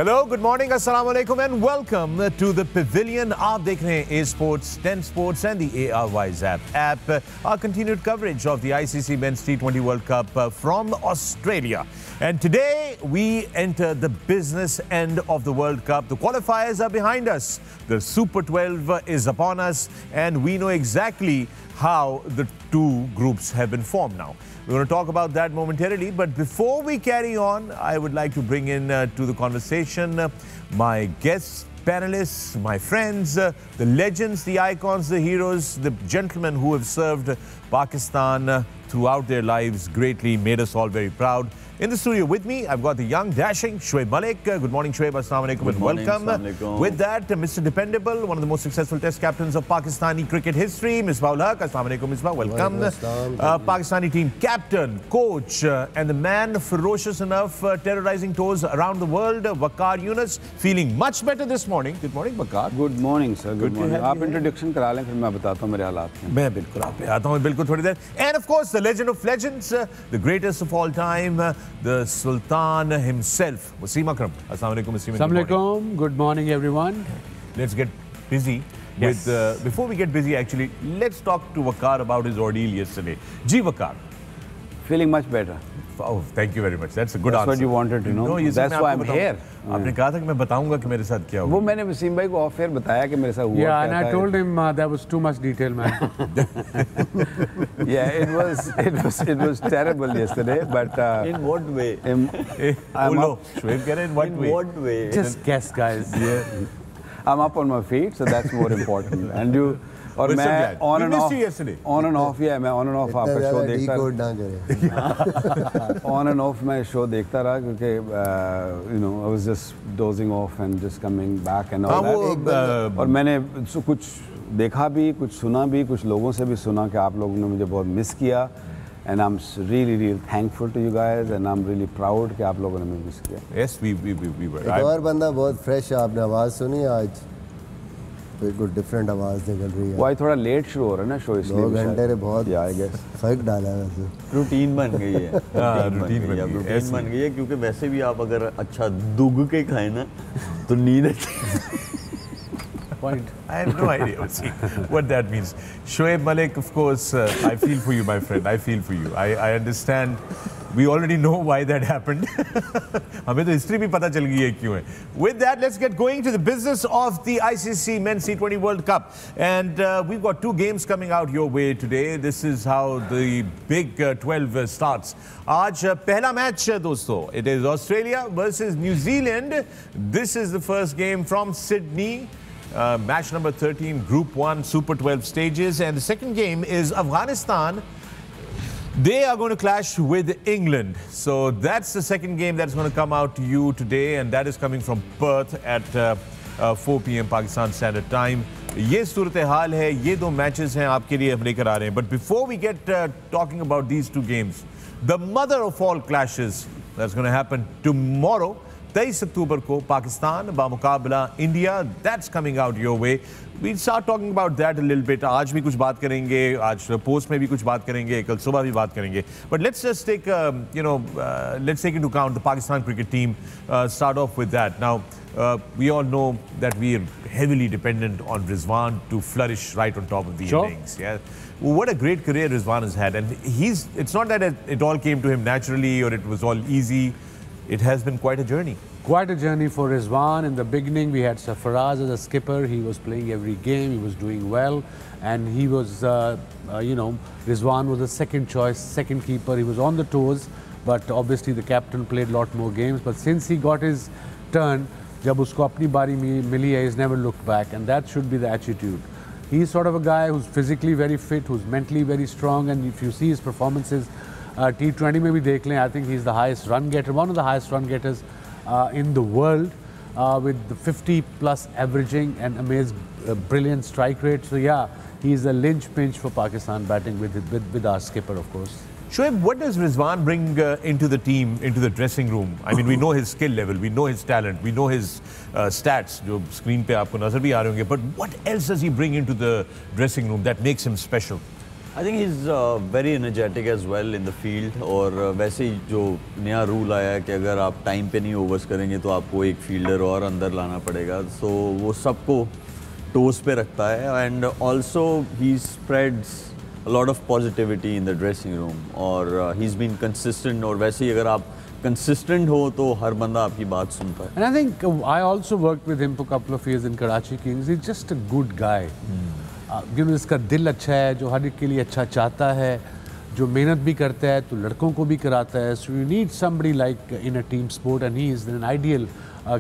Hello, good morning, assalamu alaikum and welcome to the Pavilion. आप देख रहे हैं A-Sports, 10 Sports and the ARY's app. Our continued coverage of the ICC Men's T20 World Cup from Australia. And today we enter the business end of the World Cup. The qualifiers are behind us. The Super 12 is upon us and we know exactly how the two groups have been formed now. We're going to talk about that momentarily, but before we carry on, I would like to bring in to the conversation my guests, panelists, my friends, the legends, the icons, the heroes, the gentlemen who have served Pakistan throughout their lives, greatly made us all very proud. In the studio with me, I've got the young, dashing Shoaib Malik. Good morning, Shoaib. Assalamu alaikum and welcome. With that, Mr. Dependable, one of the most successful test captains of Pakistani cricket history, Misbah ul Haq. Assalamu alaikum, Misbah. Welcome. Pakistani team captain, coach, and the man ferocious enough, terrorizing tours around the world, Waqar Younis, feeling much better this morning. Good morning, Waqar. Good morning, sir. Good morning. आप introduction करा लें, फिर मैं बताता हूँ मेरे हालात में. मैं बिल्कुल आप पे आता हूँ बिल्कुल थोड़ी देर. And of course, the legend of legends, the greatest of all time, the Sultan himself, Wasim Akram. Assalamu alaikum, Wasim. Assalamu alaikum. Good morning, everyone. Let's get busy. Yes. With, before we get busy, actually, let's talk to Waqar about his ordeal yesterday. Ji Waqar. Feeling much better. Oh, thank you very much. That's a good answer. That's what you wanted to know. No, that's why I'm here. आपने कहा था कि मैं बताऊंगा कि मेरे साथ क्या हुआ. वो मैंने वसीम भाई को ऑफ एयर बताया कि मेरे साथ हुआ. Yeah, and I told him that was too much detail, man. Yeah, it was terrible yesterday, but in what way? Shoaib keh rahe in what way? In what way? Just guess, guys. Yeah. I'm up on my feet, so that's more important. And you. और मैं on and off, yeah, मैं on and off आपका show देखता रहा. On and off मैं show देखता रहा क्योंकि you know I was just dozing off and just coming back and all that. और मैंने कुछ देखा भी, कुछ सुना भी, कुछ लोगों से भी सुना कि आप लोगों ने मुझे बहुत मिस किया. And I'm really thankful to you guys and I'm really proud कि आप लोगों ने मुझे मिस किया. Yes, we were. एक और बंदा बहुत fresh है, आपने आवाज़ सुनी आज? बिल्कुल डिफरेंट आवाज़ निकल रही है. वो आज थोड़ा लेट शुरू हो रहा है ना शो इसलिए. 2 घंटे ने बहुत फर्क डाला है वैसे. रूटीन बन गई है. रूटीन बन गई है क्योंकि वैसे भी आप अगर अच्छा दुग के खाएं ना तो नींद Point. I have no idea what that means. Shoaib Malik, of course, I feel for you, my friend. I feel for you. I understand. We already know why that happened. हमें तो history भी पता चल गई है क्यों है. With that, let's get going to the business of the ICC Men's T20 World Cup. And we've got 2 games coming out your way today. This is how the Big 12 starts. आज पहला match दोस्तों. It is Australia versus New Zealand. This is the first game from Sydney. Match number 13, Group 1, Super 12 stages. And the second game is Afghanistan. They are going to clash with England. So that's the second game that's going to come out to you today. And that is coming from Perth at 4 p.m. Pakistan Standard Time. ये सूरत हाल है, ये 2 matches हैं आपके लिए हम लेकर आ रहे हैं. But before we get talking about these 2 games, the mother of all clashes that's going to happen tomorrow, 23 October को पाकिस्तान बामुकाबला India. That's coming out your way. We'll start talking about that a little bit. आज भी कुछ बात करेंगे, आज post में भी कुछ बात करेंगे, कल सुबह भी बात करेंगे. But let's just take, let's take into account the Pakistan cricket team. Start off with that. Now, we all know that we are heavily dependent on Rizwan to flourish right on top of the innings. Yeah. What a great career Rizwan has had. And it's not that it all came to him naturally or it was all easy. It has been quite a journey. Quite a journey for Rizwan. In the beginning, we had Sarfaraz as a skipper. He was playing every game. He was doing well. And he was, Rizwan was the second choice, second keeper. He was on the toes. But obviously, the captain played a lot more games. But since he got his turn, jab usko apni bari mili hai, he's never looked back. And that should be the attitude. He's sort of a guy who's physically very fit, who's mentally very strong. And if you see his performances, T20 में भी देख लें, I think he's the highest run getter, one of the highest run getters in the world, with the 50+ averaging and amazing, brilliant strike rate. So yeah, he's a linchpin for Pakistan batting with our skipper, of course. Shoaib, what does Rizwan bring into the team, into the dressing room? I mean, we know his skill level, we know his talent, we know his stats, जो screen पे आपको नजर भी आ रहे होंगे. But what else does he bring into the dressing room that makes him special? I think he's very energetic as well in the field. और वैसे ही जो नया रूल आया है कि अगर आप टाइम पे नहीं ओवर्स करेंगे तो आपको एक फील्डर और अंदर लाना पड़ेगा, so वो सबको टोस पे रखता है. And also he spreads a lot of positivity in the dressing room. और he's been consistent. और वैसे ही अगर आप consistent हो तो हर बंदा आपकी बात सुनता है. And I think I also worked with him for a couple of years in Karachi Kings. He's just a good guy. You know, जिसका दिल अच्छा है, जो हर एक के लिए अच्छा चाहता है, जो मेहनत भी करता है, तो लड़कों को भी कराता है. So you need somebody like in a team sport, and he is an ideal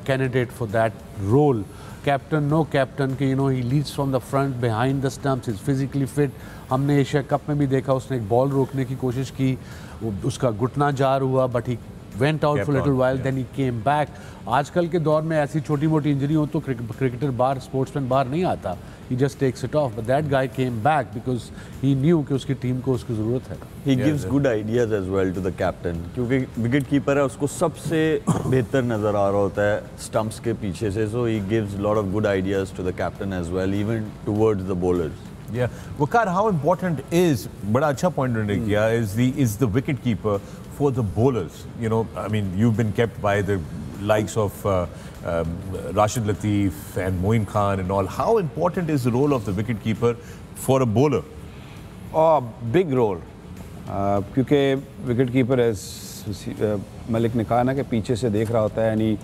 candidate for that role. Captain, no captain, कि you know he leads from the front, behind the stumps, he's physically fit. हमने Asia cup में भी देखा, उसने एक ball रोकने की कोशिश की, उसका घुटना जार हुआ, but he went out for a little while, then he came back. आजकल के दौर में ऐसी छोटी मोटी इंजरी हो तो क्रिकेटर बाहर, स्पोर्ट्समैन बाहर नहीं आता. He just takes it off. But that guy came back because he knew कि उसकी टीम को उसकी ज़रूरत है. He gives good ideas as well to the captain. क्योंकि विकेट कीपर है, उसको सबसे बेहतर नज़र आ रहा होता है स्टंप्स के पीछे से. So he gives a lot of good ideas to the captain as well, even towards the bowlers. Yeah, Waqar, how important is, बड़ा अच्छा point उन्होंने किया, is the wicket keeper for the bowlers? You know, I mean, you've been kept by the likes of Rashid Latif and Moeen Khan and all. How important is the role of the wicket keeper for a bowler? Oh, big role. क्योंकि wicket keeper Malik ने कहा ना कि पीछे से देख रहा होता है, and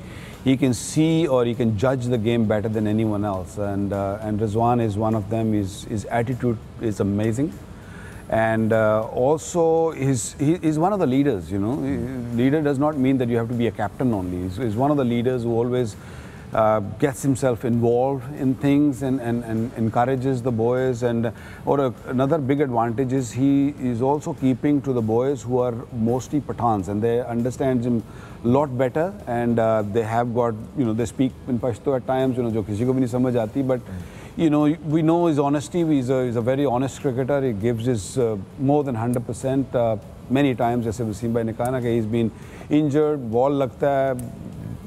he can see or he can judge the game better than anyone else, and Rizwan is one of them. His attitude is amazing, and also he's one of the leaders. You know, leader does not mean that you have to be a captain only. He's one of the leaders who always gets himself involved in things and encourages the boys. And another big advantage is he is also keeping to the boys who are mostly Pathans, and they understand him a lot better, and they have got, you know, they speak in Pashto at times, you know, जो किसी को भी नहीं समझ आती, but you know, we know his honesty. He's a very honest cricketer. He gives his more than 100%. Many times, जैसे वसीम भाई ने कहा ना कि he's been injured, ball लगता है,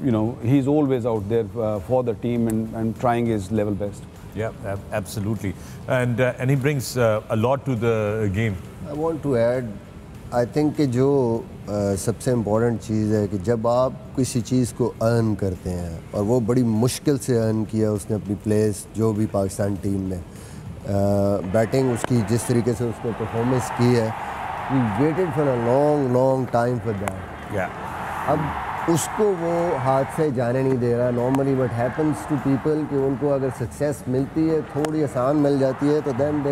you know, he's always out there for the team and trying his level best. Yeah, absolutely. And he brings a lot to the game. I want to add, I think कि जो सबसे important चीज़ है कि जब आप किसी चीज़ को earn करते हैं, और वो बड़ी मुश्किल से अर्न किया उसने अपनी प्लेस जो भी पाकिस्तान टीम में, बैटिंग उसकी जिस तरीके से उसने परफॉर्मेंस की है, we waited for a long time for that. Yeah. अब उसको वो हाथ से जाने नहीं दे रहा. Normally what happens to people कि उनको अगर सक्सेस मिलती है, थोड़ी आसान मिल जाती है, तो then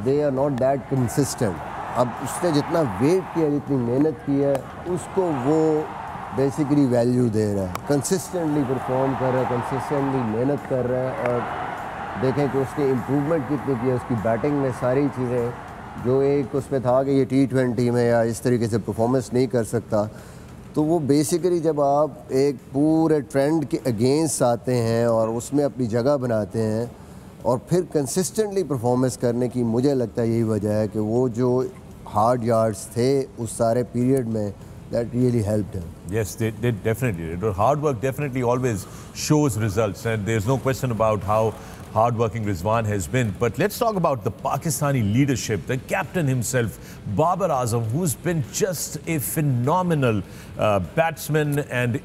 they are not that consistent. अब उसने जितना वेट किया, जितनी मेहनत की है, उसको वो बेसिकली वैल्यू दे रहा है. कंसिस्टेंटली परफॉर्म कर रहा है, कंसिस्टेंटली मेहनत कर रहा है, और देखें कि उसने इम्प्रूवमेंट कितनी की है उसकी बैटिंग में. सारी चीज़ें जो एक उसमें था कि ये T20 में या इस तरीके से परफॉर्मेंस नहीं कर सकता, तो वो बेसिकली जब आप एक पूरे ट्रेंड के अगेंस्ट आते हैं और उसमें अपनी जगह बनाते हैं और फिर कंसिस्टेंटली परफॉर्मेंस करने की, मुझे लगता है यही वजह है कि वो जो हार्ड यार्ड्स थे उस सारे पीरियड में, that really helped him. Yes, they definitely did. Hard work definitely always shows results, and there's no question about how hard-working Rizwan has been. But let's talk about the Pakistani leadership, the captain himself, Babar Azam, who's been just a phenomenal batsman and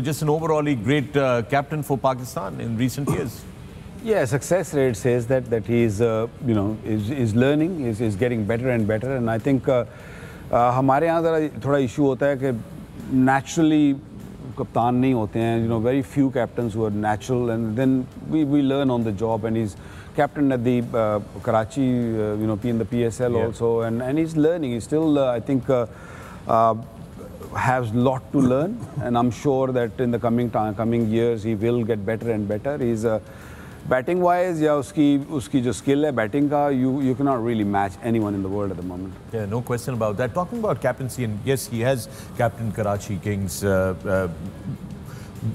just an overall great captain for Pakistan in recent years. Yeah, success rate says that he is, is learning, is getting better and better, and I think हमारे यहाँ ज़रा थोड़ा issue होता है कि naturally कप्तान नहीं होते हैं, very few captains who are natural, and then we learn on the job, and he's captain at the Karachi, in the PSL also, and he's learning. He still, I think, has a lot to learn, and I'm sure that in the coming years he will get better and better. He's batting wise, या उसकी जो skill है batting का, you cannot really match anyone in the world at the moment. Yeah, no question about that. Talking about captaincy, and yes, he has captained Karachi Kings.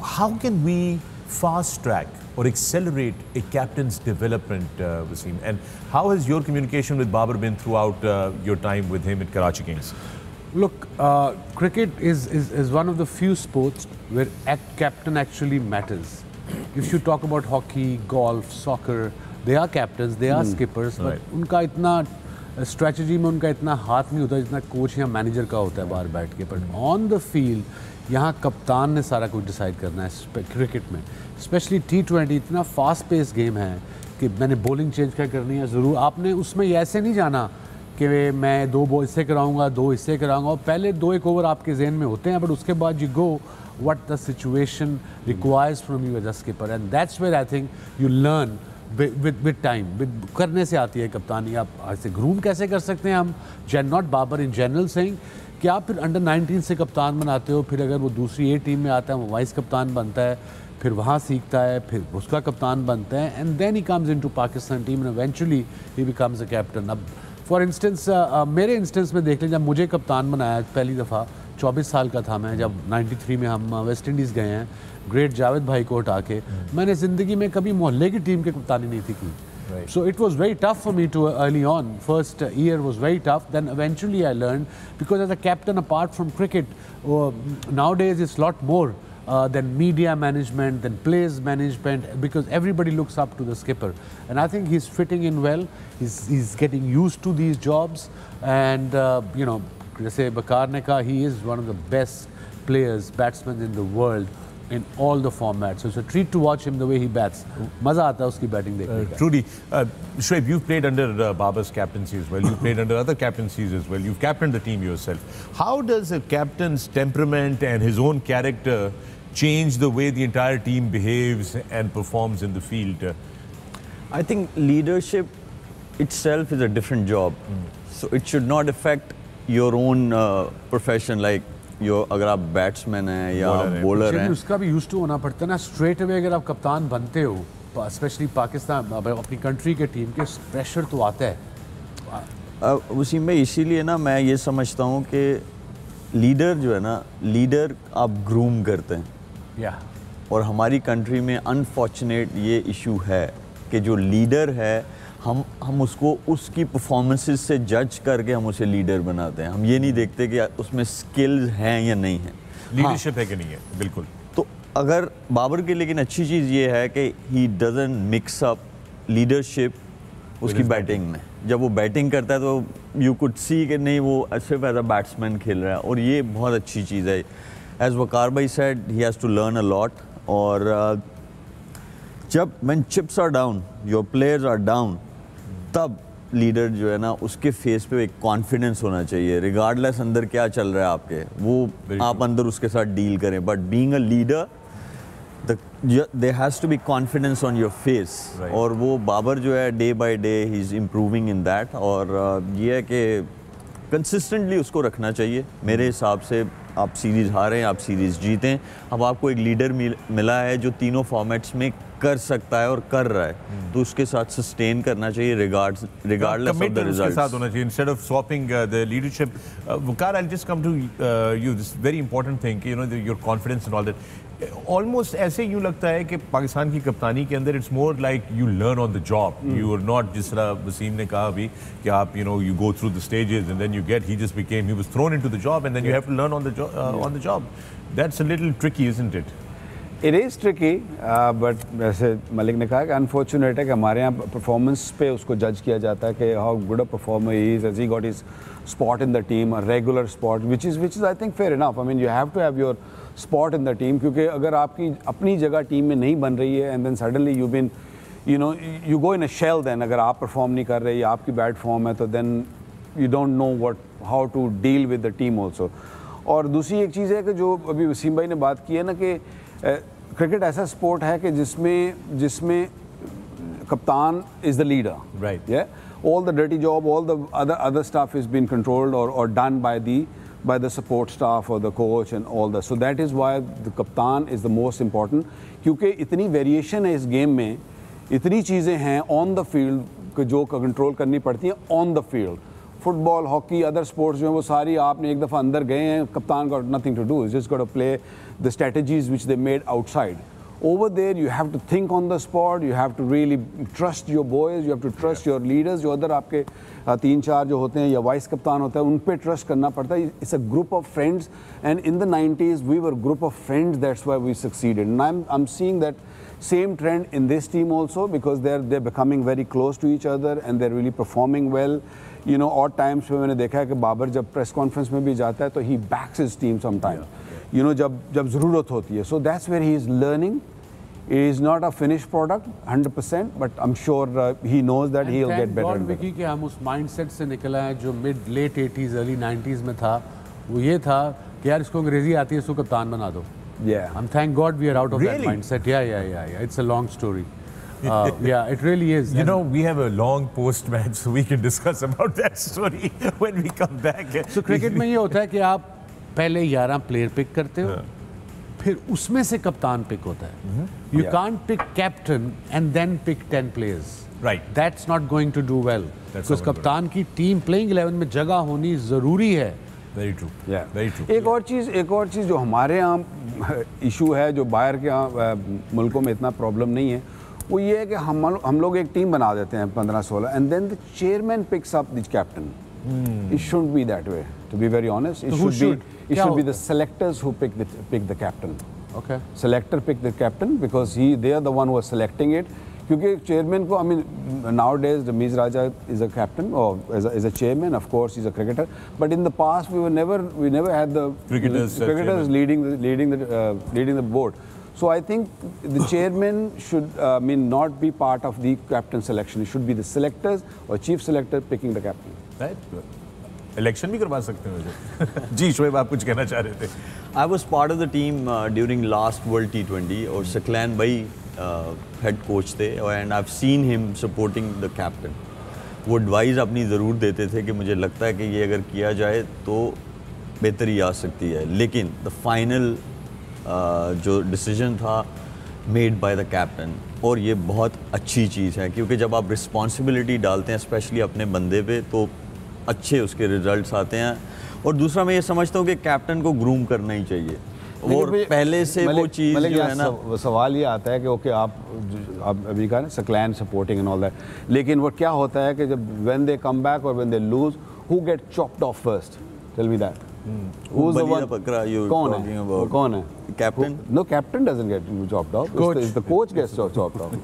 How can we fast track or accelerate a captain's development, Wasim? And how has your communication with Babar been throughout your time with him at Karachi Kings? Look, cricket is one of the few sports where captain actually matters. If you talk about hockey, golf, soccer, they are captains, they are skippers, but उनका इतना strategy में उनका इतना हाथ नहीं होता जितना coach या मैनेजर का होता है बाहर बैठ के, बट ऑन द फील्ड यहाँ कप्तान ने सारा कुछ डिसाइड करना है क्रिकेट में, स्पेशली T20 इतना फास्ट पेस गेम है कि मैंने बॉलिंग चेंज क्या करनी है ज़रूर। आपने उसमें ऐसे नहीं जाना कि मैं 2 बॉल इससे कराऊंगा 2 इससे कराऊंगा, और पहले 2-1 ओवर आपके जहन में होते हैं, बट उसके बाद you go what the situation requires from you as a skipper, and that's where I think you learn with time, करने से आती है कप्तानी। आप ऐसे ग्रूम कैसे कर सकते हैं हम, not Babar in general saying कि आप फिर अंडर 19 से कप्तान बनाते हो, फिर अगर वो दूसरी A टीम में आता है वो वाइस कप्तान बनता है, फिर वहाँ सीखता है, फिर उसका कप्तान बनता है, and then he comes into Pakistan team and eventually he becomes a captain. अब फॉर इंस्टेंस मेरे इंस्टेंस में देख लें, जब मुझे कप्तान बनाया पहली दफ़ा 24 साल का था मैं, जब 93 में हम वेस्ट इंडीज़ गए हैं ग्रेट जावेद भाई को हटा के, मैंने ज़िंदगी में कभी मोहल्ले की टीम की कप्तानी नहीं थी की। So it was very tough for me to early on. First year was very tough. Then eventually I learned, because as a captain, apart from cricket, nowadays it's a lot more than media management, than players management, because everybody looks up to the skipper. And I think he's fitting in well. He's getting used to these jobs. And you know, जैसे वकार ने कहा, he is one of the best players, batsmen in the world, in all the formats. So it's a treat to watch him the way he bats. मजा आता है उसकी batting देखने का. Truly, Shoaib, you've played under Babar's captaincy as well. You've played under other captaincies as well. You've captained the team yourself. How does a captain's temperament and his own character change the way the entire team behaves and performs in the field? I think leadership itself is a different job. So it should not affect your own profession, like अगर आप batsman हैं या bowler हैं, उसका भी use to होना पड़ता है ना। स्ट्रेट अवे अगर आप कप्तान बनते हो, स्पेशली पाकिस्तान अपनी कंट्री के टीम के, प्रेशर तो आता है उसी में। इसीलिए ना मैं ये समझता हूँ कि लीडर जो है ना, लीडर आप ग्रूम करते हैं और हमारी कंट्री में अनफॉर्चुनेट ये इशू है कि जो लीडर है हम उसको उसकी परफॉर्मेंसेस से जज करके हम उसे लीडर बनाते हैं। हम ये नहीं देखते कि उसमें स्किल्स हैं या नहीं हैं, लीडरशिप है कि नहीं है। बिल्कुल। तो अगर बाबर की लेकिन अच्छी चीज़ ये है कि he doesn't mix up leadership उसकी बैटिंग में। जब वो बैटिंग करता है तो यू कुड सी कि नहीं वो सिर्फ एज अ बैट्समैन खेल रहा है, और ये बहुत अच्छी चीज़ है। एज वकार भाई said, he has to learn a lot. और जब when chips are down, your players are down, तब लीडर जो है ना उसके फेस पे एक कॉन्फिडेंस होना चाहिए, रिगार्डलेस अंदर क्या चल रहा है आपके, वो आप अंदर उसके साथ डील करें। But being a leader, there has to be confidence on your face, और वो बाबर जो है day by day he is improving in that. और ये है कि कंसिस्टेंटली उसको रखना चाहिए। मेरे हिसाब से आप सीरीज़ हारें, आप सीरीज़ जीतें, अब आपको एक लीडर मिला है जो तीनों फॉर्मेट्स में कर सकता है और कर रहा है, तो उसके साथ सस्टेन करना चाहिए regardless of the results. उसके साथ होना चाहिए instead of swapping the leadership. Waqar, I'll just come to you. This very important thing, you know, your confidence and all that. Almost ऐसे यूँ लगता है कि पाकिस्तान की कप्तानी के अंदर it's more like you learn on the job. You are not, जिस तरह वसीम ने कहा अभी कि आप you go through the stages and then you get, he was thrown into the job and then you have to learn on the job. That's a little tricky, isn't it? It is tricky, but वैसे मलिक ने कहा कि unfortunate है कि हमारे यहाँ performance पे उसको जज किया जाता है कि how good a performer he is, he got his spot in the team, a regular spot, which is I think fair enough. I mean, you have to have your spot in the team, क्योंकि अगर आपकी अपनी जगह team में नहीं बन रही है and then suddenly you've been, you go in a shell, then अगर आप परफॉर्म नहीं कर रहे या आपकी बैड फॉर्म है तो then you don't know how to deal with the team also. और दूसरी एक चीज़ है कि जो अभी वसीम भाई ने बात की है ना कि क्रिकेट ऐसा स्पोर्ट है कि जिसमें कप्तान is the leader, right? All the dirty job, all the other stuff is being controlled or done by the support staff or the coach and all that. So that is why the captain is the most important, क्योंकि इतनी variation है इस game में, इतनी चीज़ें हैं on the field जो control करनी पड़ती हैं on the field. Football, hockey, other sports जो हैं वो सारी आपने एक दफ़ा अंदर गए हैं, कप्तान got nothing to do, is just got to play the strategies which they made outside. Over there, you have to think on the spot. You have to really trust your boys. You have to trust your leaders. जो other आपके 3-4 जो होते हैं या vice कप्तान होता है, उन पे ट्रस्ट करना पड़ता है. It's a group of friends, and in the 90s, we were a group of friends. That's why we succeeded. And I'm seeing that same trend in this team also, because they're becoming very close to each other and they're really performing well. You know, odd times पे मैंने देखा है कि बाबर जब press conference में भी जाता है तो he backs his team sometimes. You know, जब ज़रूरत होती है. So that's where he is learning. It is not a finished product 100%, but I'm sure he knows that he'll get better and better. कि हम उस mindset से निकला है जो mid late 80s early 90s में था, वो ये था कि यार इसको अंग्रेजी आती है, इसको कप्तान बना दो. Yeah. And thank God we are out of that mindset. Yeah. It's a long story. Yeah, it really is. You know, we have a long post-match, so we can discuss about that story when we come back. So cricket में ये होता है कि आप पहले 11 player pick करते हो, फिर उसमें से कप्तान पिक होता है. You can't pick captain and then pick 10 players. Right. That's not going to do well. Because कप्तान की टीम playing 11 में जगह होनी ज़रूरी है. Very true. Yeah. Very true. एक और चीज़ जो हमारे यहाँ इशू है, जो बाहर के यहाँ मुल्कों में इतना प्रॉब्लम नहीं है, वो ये है कि हम लोग एक टीम बना देते हैं 15-16 and then the chairman picks up the captain. It shouldn't be that way, to be very honest. It should be the selectors who pick the captain. Okay. Selector pick the captain because they are the one who are selecting it. क्योंकि chairman को, I mean, nowadays Ramiz Raja is a captain or is a chairman. Of course, he's a cricketer. But in the past, we never had the cricketers leading the board. So I think the chairman should not be part of the captain selection. It should be the selectors or chief selector picking the captain. Right? Election भी करवा सकते हैं. जी शोएब, आप कुछ कहना चाह रहे थे? I was part of the team during last World T20 और सकलैन भाई head coach थे and I've seen him supporting the captain. वो advice अपनी ज़रूर देते थे कि मुझे लगता है कि ये अगर किया जाए तो बेहतरी आ सकती है. लेकिन the final जो डिसीजन था मेड बाय द कैप्टन, और ये बहुत अच्छी चीज़ है क्योंकि जब आप रिस्पॉन्सिबिलिटी डालते हैं स्पेशली अपने बंदे पे तो अच्छे उसके रिजल्ट्स आते हैं. और दूसरा मैं ये समझता हूँ कि कैप्टन को ग्रूम करना ही चाहिए और पहले से वो चीज़ जो है ना. सवाल ये आता है कि ओके आप अभी कहा ना Saqlain supporting and all that, लेकिन वो क्या होता है कि जब व्हेन दे कम बैक और when they lose, who get chopped off first? Tell me that. Who's the one? कौन है? Captain? No, captain doesn't get chopped off. The coach gets chopped off.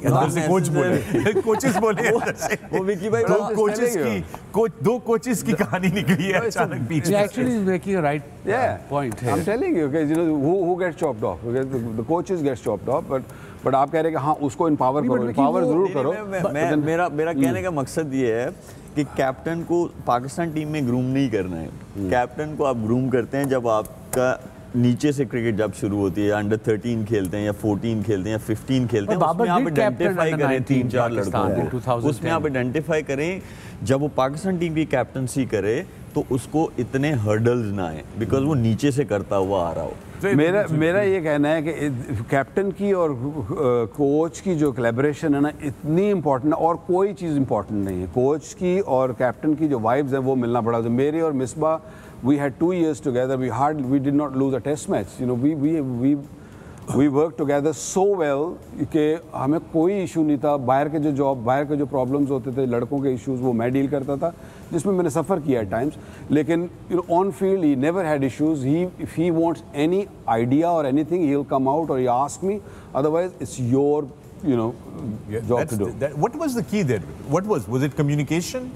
Coach बोले, coaches बोले. वो विकी भाई दो coaches की कहानी निकली है अचानक बीच में. Actually, he's making a right point here. I'm telling you, okay, you know who gets chopped off? Okay, the coaches gets chopped off, but आप कह रहे हैं कि हाँ उसको empower करो, empower जरूर करो. मेरा कहने का मकसद ये है कि कैप्टन को पाकिस्तान टीम में ग्रूम नहीं करना है. कैप्टन को आप ग्रूम करते हैं जब आपका नीचे से क्रिकेट जब शुरू होती है, अंडर 13 खेलते हैं या 14 खेलते हैं या 15 खेलते हैं, उसमें आप आइडेंटिफाई करें 3-4 लड़कों को, उसमें आप आइडेंटिफाई करें जब वो पाकिस्तान टीम की कैप्टनसी करे तो उसको इतने हर्डल्स ना आए बिकॉज वो नीचे से करता हुआ आ रहा हो. मेरा ये कहना है कि कैप्टन की और कोच की जो कोलैबोरेशन है ना इतनी इम्पोर्टेंट है और कोई चीज़ इम्पोर्टेंट नहीं है. कोच की और कैप्टन की जो वाइब्स है वो मिलना पड़ा. मेरे और Misbah, we had 2 years together. We did not lose a test match. You know, we worked together so well कि हमें कोई इशू नहीं था. बाहर के जो प्रॉब्लम्स होते थे, लड़कों के इश्यूज, वो मैं डील करता था, जिसमें मैंने सफ़र किया टाइम्स. लेकिन on field he never had issues. If he wants any idea or anything, he'll come out or he ask me. Otherwise, it's your job to do. What was the key there? Was it communication?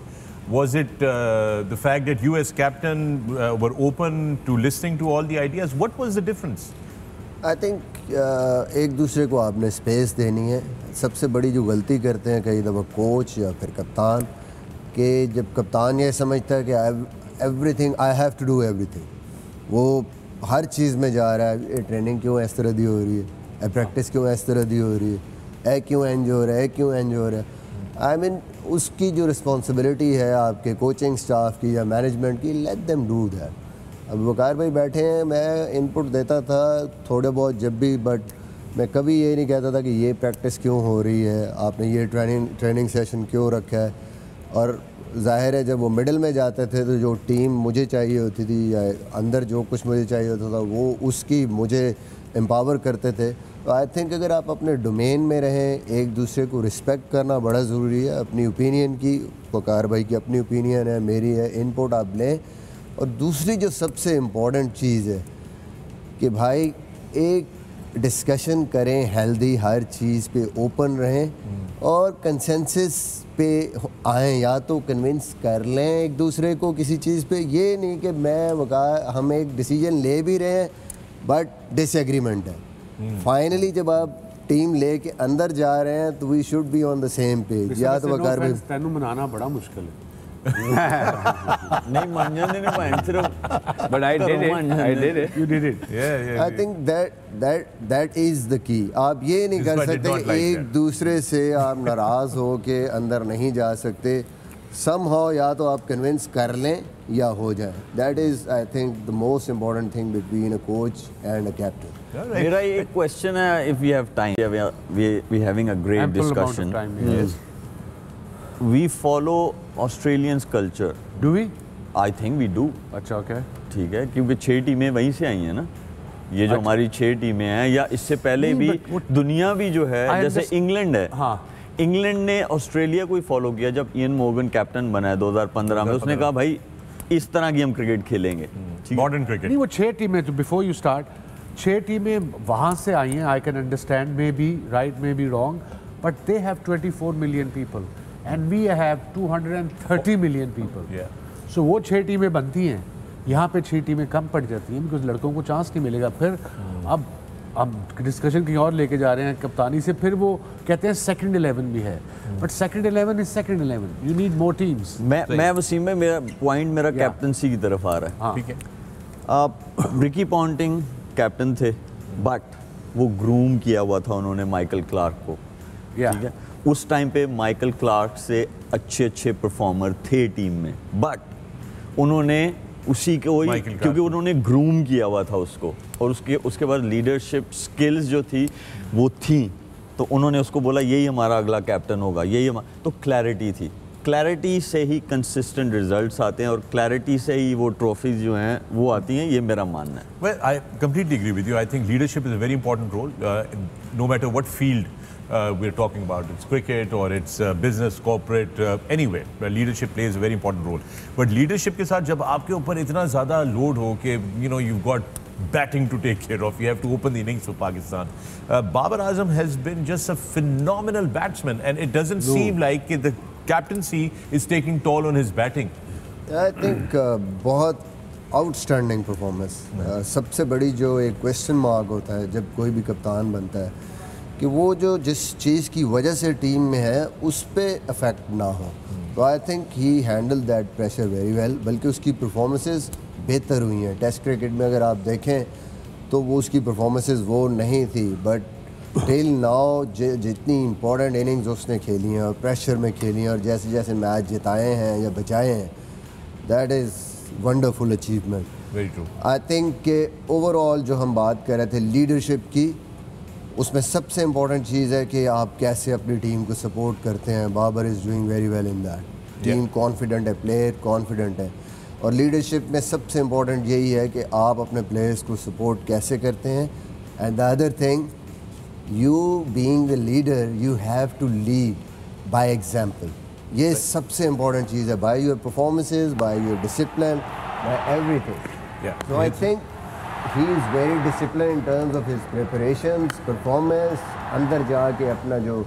Was it the fact that you as captain were open to listening to all the ideas? What was the difference? I think एक दूसरे को आपने space देनी है. सबसे बड़ी जो गलती करते हैं कई दफ़ा कोच या फिर कप्तान, कि जब कप्तान ये समझता है कि everything I have to do everything, वो हर चीज़ में जा रहा है. ट्रेनिंग क्यों इस तरह दी हो रही है, प्रैक्टिस क्यों इस तरह दी हो रही है, क्यों एंज हो रहा है, क्यों एंज हो रहा है. आई मीन उसकी जो रिस्पॉन्सिबिलिटी है आपके कोचिंग स्टाफ की या मैनेजमेंट की, लेट देम डू दैट. अब वकार भाई बैठे हैं, मैं इनपुट देता था थोड़े बहुत जब भी, बट मैं कभी ये नहीं कहता था कि ये प्रैक्टिस क्यों हो रही है, आपने ये ट्रेनिंग सेशन क्यों रखा है. और जाहिर है जब वो मिडिल में जाते थे तो जो टीम मुझे चाहिए होती थी या अंदर जो कुछ मुझे चाहिए होता था वो उसकी मुझे एम्पावर करते थे. तो आई थिंक अगर आप अपने डोमेन में रहें, एक दूसरे को रिस्पेक्ट करना बड़ा ज़रूरी है। अपनी ओपिनियन की, वकार भाई की अपनी ओपिनियन है, मेरी है, इनपुट आप लें। और दूसरी जो सबसे इम्पॉर्टेंट चीज़ है कि भाई एक डिस्कशन करें हेल्दी, हर चीज़ पे ओपन रहें और कंसेंसस पे आएँ, या तो कन्विंस कर लें एक दूसरे को किसी चीज़ पे। ये नहीं कि मैं वकार हम एक डिसीजन ले भी रहे हैं बट डिसएग्रीमेंट है। फाइनली जब आप टीम लेके अंदर जा रहे हैं तो we should be on the same page. या तो वकार भाई तेनू मनाना बड़ा मुश्किल है। नहीं मान जाने ने भाई सिर्फ But I did it. You did it. I think that is the key. आप ये नहीं कर सकते कि एक दूसरे से आप नाराज़ हो के अंदर नहीं जा सकते। somehow या तो आप कन्विंस कर लें या हो जाए। That is I think the most important thing between a coach and a captain. मेरा एक क्वेश्चन है, if we have time, we having a great discussion. We follow Australians culture. Do we? I think we do. अच्छा, okay. ठीक है, क्योंकि 6 टीमें वहीं से आई हैं ना। ये जो हमारी 6 टीमें हैं, या इससे पहले भी दुनिया भी जो है, जैसे इंग्लैंड है, हाँ, इंग्लैंड ने ऑस्ट्रेलिया को ही फॉलो किया। जब इयन मॉर्गन कैप्टन बना है 2015 में, उसने कहा भाई इस तरह की हम क्रिकेट खेलेंगे। मॉडर्न क्रिकेट नहीं, वो 6 टीमें, तो बिफोर यू स्टार्ट 6 टीमें वहाँ से आई हैं। I can understand, may be right, may be wrong, but they have 24 million people and we have 230 million people. So वो 6 टीमें बनती हैं, यहाँ पे 6 टीमें कम पड़ जाती हैं बिकॉज लड़कों को चांस नहीं मिलेगा। फिर अब डिस्कशन कहीं और लेके जा रहे हैं कप्तानी से। फिर वो कहते हैं सेकंड 11 भी है, but second 11 is second 11, you need more teams. मैं वसीम में, मेरा पॉइंट मेरा कैप्टनसी की तरफ आ रहा है। ठीक है। रिकी पॉन्टिंग कैप्टन थे, बट वो ग्रूम किया हुआ था उन्होंने माइकल क्लार्क को। ठीक है, उस टाइम पे माइकल क्लार्क से अच्छे परफॉर्मर थे टीम में, बट उन्होंने उसी को ही, क्योंकि उन्होंने ग्रूम किया हुआ था उसको, और उसके बाद लीडरशिप स्किल्स जो थी वो थी, तो उन्होंने उसको बोला यही हमारा अगला कैप्टन होगा, यही हमारा। तो क्लैरिटी थी, क्लैरिटी से ही कंसिस्टेंट रिजल्ट्स आते हैं और क्लैरिटी से ही वो ट्रॉफीज जो हैं वो आती हैं, ये मेरा मानना है। Well, I completely agree with you. I think leadership is a very important role, no matter what field we're talking about. It's cricket or it's business, corporate, anyway. Leadership plays a very important role. But leadership के साथ जब आपके ऊपर इतना ज़्यादा load हो कि you've got batting to take care of, you have to open the innings for Pakistan. Babar Azam has been just a phenomenal batsman, and it doesn't seem like the captaincy is taking toll on his batting. I think बहुत outstanding performance. सबसे बड़ी जो एक question mark होता है जब कोई भी कप्तान बनता है कि वो जो जिस चीज़ की वजह से टीम में है उस पर अफेक्ट ना हो। तो I think he handle that pressure very well, बल्कि उसकी परफॉर्मेंसेस बेहतर हुई हैं। टेस्ट क्रिकेट में अगर आप देखें तो वो उसकी परफॉर्मेंसेस वो नहीं थी, बट टिल नाउ जितनी इंपॉर्टेंट इनिंग्स उसने खेली हैं और प्रेशर में खेली हैं और जैसे जैसे मैच जिताए हैं या बचाए हैं, that is wonderful achievement. Very true. I think के ओवरऑल जो हम बात कर रहे थे लीडरशिप की, उसमें सबसे इम्पॉर्टेंट चीज़ है कि आप कैसे अपनी टीम को सपोर्ट करते हैं। Babar is doing very well in that. Team confident है, प्लेयर कॉन्फिडेंट है, और लीडरशिप में सबसे इम्पॉर्टेंट यही है कि आप अपने प्लेयर्स को सपोर्ट कैसे करते हैं। And the other thing, you being the leader, you have to lead by example. ये सबसे इम्पॉर्टेंट चीज़ है, by your performances, by your discipline, by everything. So I think he is very disciplined in terms of his preparations, performance। अंदर जाके अपना जो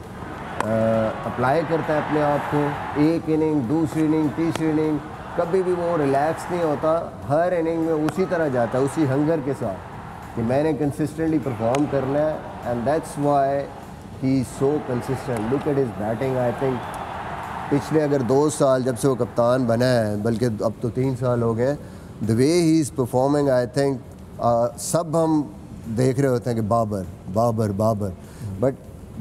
apply करता है अपने आप को, एक इनिंग, दूसरी इनिंग, तीसरी इनिंग, कभी भी वो रिलैक्स नहीं होता। हर इनिंग में उसी तरह जाता है, उसी हंगर के साथ कि मैंने कंसिस्टेंटली परफॉर्म करना है। And that's why he is so consistent. Look at his batting. I think पिछले अगर 2 साल जब से वो कप्तान बना है, बल्कि अब तो 3 साल हो गए, the way he is performing, I think सब हम देख रहे होते हैं कि Babar Babar Babar, but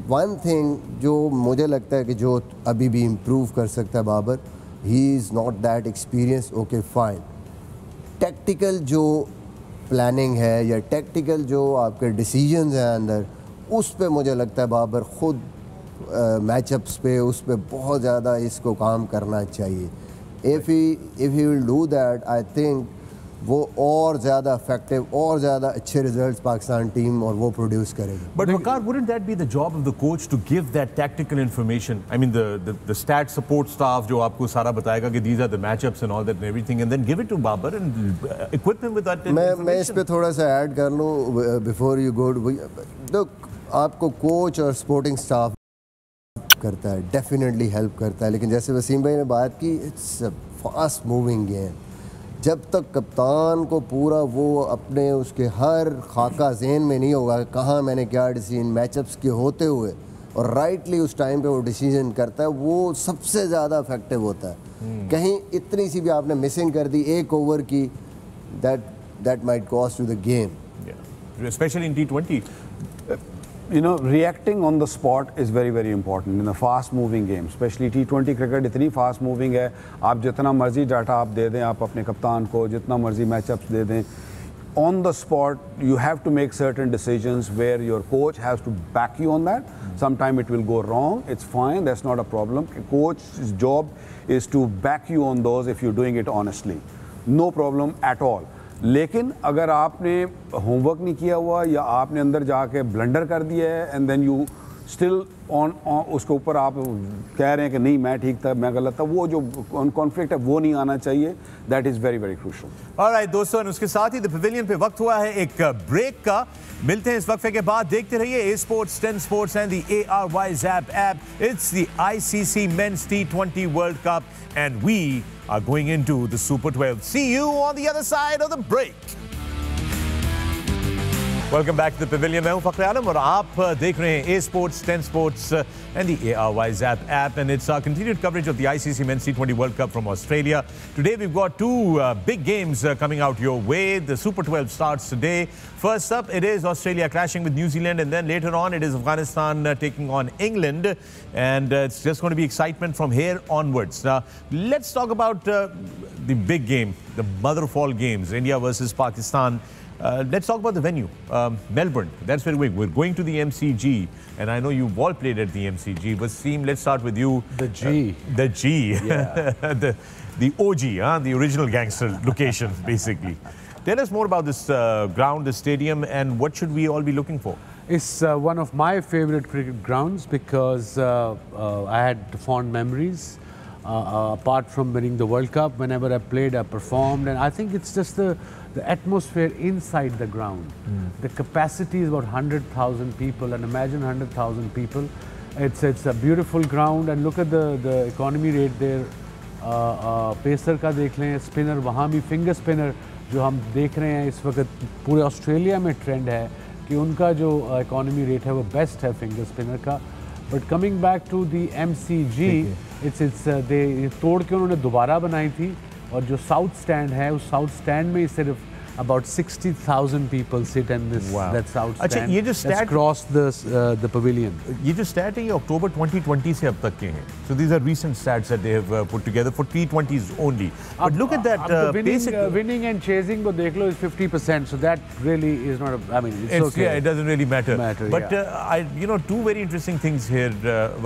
one thing जो मुझे लगता है कि जो अभी भी इम्प्रूव कर सकता है Babar, he is not that experience. Okay fine, tactical जो प्लानिंग है या टेक्टिकल जो आपके डिसीजंस हैं अंदर, उस पे मुझे लगता है बाबर ख़ुद मैचअप्स पे उस पे बहुत ज़्यादा इसको काम करना चाहिए। If he will do that, I think वो और ज़्यादा इफेक्टिव और ज़्यादा अच्छे रिजल्ट्स पाकिस्तान टीम और वो प्रोड्यूस करेगी. But Waqar, wouldn't that be the job of the coach to give that tactical information? I mean, the stat support staff जो आपको सारा बताएगा कि these are the matchups and all that and everything, and then give it to Babar and equip him with that information. मैं इस पे थोड़ा सा ऐड कर लूँ before you go to, look, आपको कोच और स्पोर्टिंग स्टाफ करता है, डेफिनेटली हेल्प करता है, लेकिन जैसे वसीम भाई ने बात की, it's a fast moving game. जब तक कप्तान को पूरा वो अपने उसके हर खाका ज़हन में नहीं होगा कहाँ मैंने क्या डिसीजन मैचअप्स के होते हुए और राइटली उस टाइम पे वो डिसीजन करता है, वो सबसे ज़्यादा इफेक्टिव होता है. कहीं इतनी सी भी आपने मिसिंग कर दी एक ओवर की, that might cost you the game. Yeah. Especially in T20. You know, reacting on the spot is very, very important in a fast-moving game. Especially T20 cricket इतनी fast-moving है. आप जितना मर्जी डाटा आप दे दें, आप अपने कप्तान को जितना मर्जी मैचअप्स दे दें. On the spot, you have to make certain decisions where your coach has to back you on that. Sometime it will go wrong. It's fine. That's not a problem. Coach's job is to back you on those if you're doing it honestly. No problem at all. लेकिन अगर आपने homework नहीं किया हुआ या आपने अंदर जाके ब्लंडर कर दिया है and then you still on उसके ऊपर आप कह रहे हैं कि नहीं मैं ठीक था मैं गलत था, वो जो कॉन्फ्लिक्ट है वो नहीं आना चाहिए. That is very very crucial. Alright दोस्तों, उसके साथ ही द पवेलियन पे वक्त हुआ है एक ब्रेक का. मिलते हैं इस वक्फे के बाद. देखते रहिए A sports 10 sports and the ARY Zap app. It's the ICC Men's T20 World Cup and we are going into the Super 12. See you on the other side of the break. Welcome back to the Pavilion. मैं हूं फखर आलम और आप देख रहे हैं A Sports, 10 Sports and the ARY Zap app, and it's our continued coverage of the ICC Men's T20 World Cup from Australia. Today we've got two big games coming out your way. The Super 12 starts today. First up, it is Australia clashing with New Zealand, and then later on it is Afghanistan taking on England, and it's just going to be excitement from here onwards. Let's talk about the big game, the mother of all games, India versus Pakistan. Let's talk about the venue, Melbourne. That's where we're going to the MCG, and I know you've all played at the MCG. Wasim, let's start with you. The G. The G. Yeah. the OG, the original gangster location, basically. Tell us more about this ground, the stadium, and what should we all be looking for? It's one of my favorite cricket grounds because I had fond memories. Apart from winning the World Cup, whenever I played, I performed, and I think it's just the atmosphere inside the ground. The capacity is about 100,000 people, and imagine 100,000 people. It's a beautiful ground, and look at the economy rate there. Pacer का देख लें, spinner वहाँ भी finger spinner जो हम देख रहे हैं इस वक्त पूरे ऑस्ट्रेलिया में ट्रेंड है कि उनका जो इकोनॉमी रेट है वो बेस्ट है फिंगर स्पिनर का. But coming back to the MCG, दे तोड़ के उन्होंने दोबारा बनाई थी, और जो साउथ स्टैंड है उस साउथ स्टैंड में ही सिर्फ about 60,000 people sit in this that south stand. ये जो stat across the pavilion. ये जो stat है ये October 2020 से अब तक के हैं. So these are recent stats that they have put together for T20s only. But look at that winning and chasing को देख लो is 50%. So that really is not. I mean, it's okay. Yeah, it doesn't really matter. But yeah. Two very interesting things here,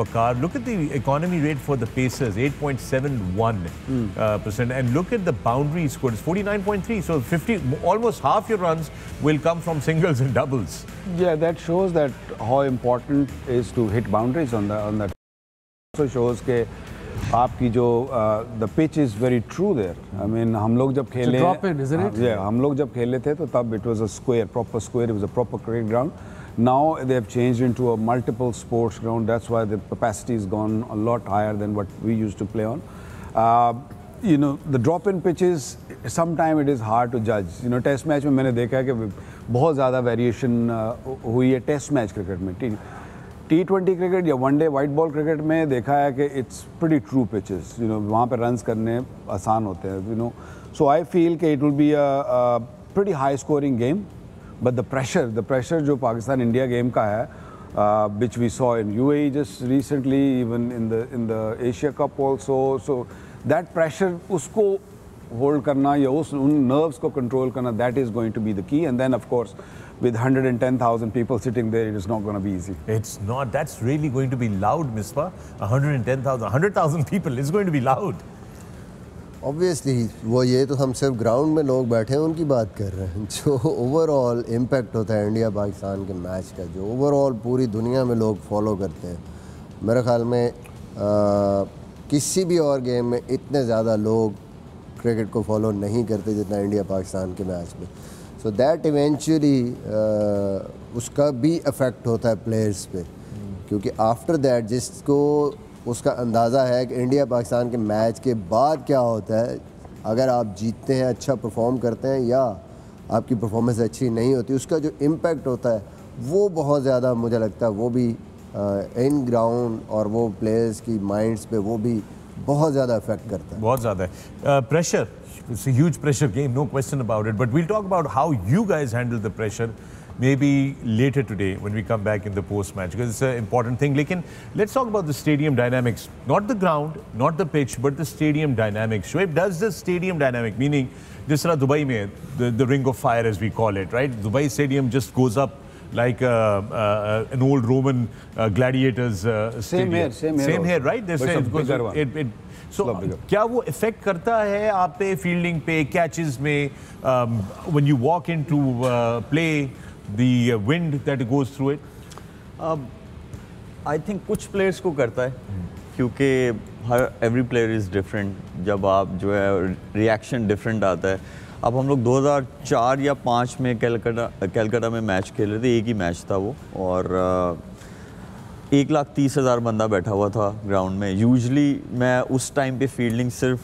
Waqar. Look at the economy rate for the Pacers, 8.71%, and look at the boundary score, it's 49.3. So 50. Almost half your runs will come from singles and doubles. Yeah, that shows that how important is to hit boundaries on that. Also shows के आपकी जो the pitch is very true there. I mean हम लोग जब खेले, it's a drop in, isn't it? Yeah, हम लोग जब खेले थे तो तब it was a square, proper square. It was a proper cricket ground. Now they have changed into a multiple sports ground. That's why the capacity has gone a lot higher than what we used to play on. You know, the drop-in pitches, sometimes it is hard to judge. You know, test match में मैंने देखा है कि बहुत ज़्यादा variation हुई है test match cricket में. T20 cricket या one day white ball cricket में देखा है कि it's pretty true pitches. You know, वहाँ पे runs करने आसान होते हैं. You know, so I feel कि it will be a pretty high-scoring game. But the pressure जो पाकिस्तान इंडिया गेम का है, which we saw in UAE just recently, even in the Asia Cup also. So that pressure उसको hold करना या उन nerves को control करना, that is going to be the key. And then of course with 110,000 people sitting there, it is not going to be easy. It's not. That's really going to be loud, Misbah. 110,000, 100,000 people is going to be loud. Obviously वो ये तो हम सिर्फ ground में लोग बैठे हैं उनकी बात कर रहे हैं, जो ओवरऑल इम्पैक्ट होता है इंडिया पाकिस्तान के मैच का, जो ओवरऑल पूरी दुनिया में लोग फॉलो करते हैं, मेरे ख्याल में किसी भी और गेम में इतने ज़्यादा लोग क्रिकेट को फॉलो नहीं करते जितना इंडिया पाकिस्तान के मैच में। सो दैट इवेंचुअली उसका भी इफ़ेक्ट होता है प्लेयर्स पे, क्योंकि आफ्टर दैट जिसको उसका अंदाज़ा है कि इंडिया पाकिस्तान के मैच के बाद क्या होता है, अगर आप जीतते हैं, अच्छा परफॉर्म करते हैं, या आपकी परफॉर्मेंस अच्छी नहीं होती, उसका जो इम्पैक्ट होता है वो बहुत ज़्यादा मुझे लगता है वो भी इन ग्राउंड और वो प्लेयर्स की माइंड्स पे वो भी बहुत ज़्यादा इफेक्ट करता है। बहुत ज़्यादा है pressure, it's a huge pressure game, no question about it, but we'll talk about how you guys handle the pressure maybe later today when we come back in the post match, because it's an important thing. Lekin let's talk about the stadium dynamics, not the ground, not the pitch, but the stadium dynamics. Shoaib, does the stadium dynamic, meaning जिस तरह Dubai में the ring of fire as we call it, right? Dubai stadium just goes up like an old Roman gladiators stadium. Same here, right? They say so क्या वो effect करता है आप पे fielding पे, कैचेस में, when you walk into play, the wind that goes through it? I think कुछ players को करता है, क्योंकि एवरी प्लेयर इज़ डिफरेंट। जब आप जो है रिएक्शन डिफरेंट आता है। अब हम लोग 2004 या 5 में कलकत्ता में मैच खेल रहे थे, एक ही मैच था वो, और 1,30,000 बंदा बैठा हुआ था ग्राउंड में। यूजली मैं उस टाइम पे फील्डिंग सिर्फ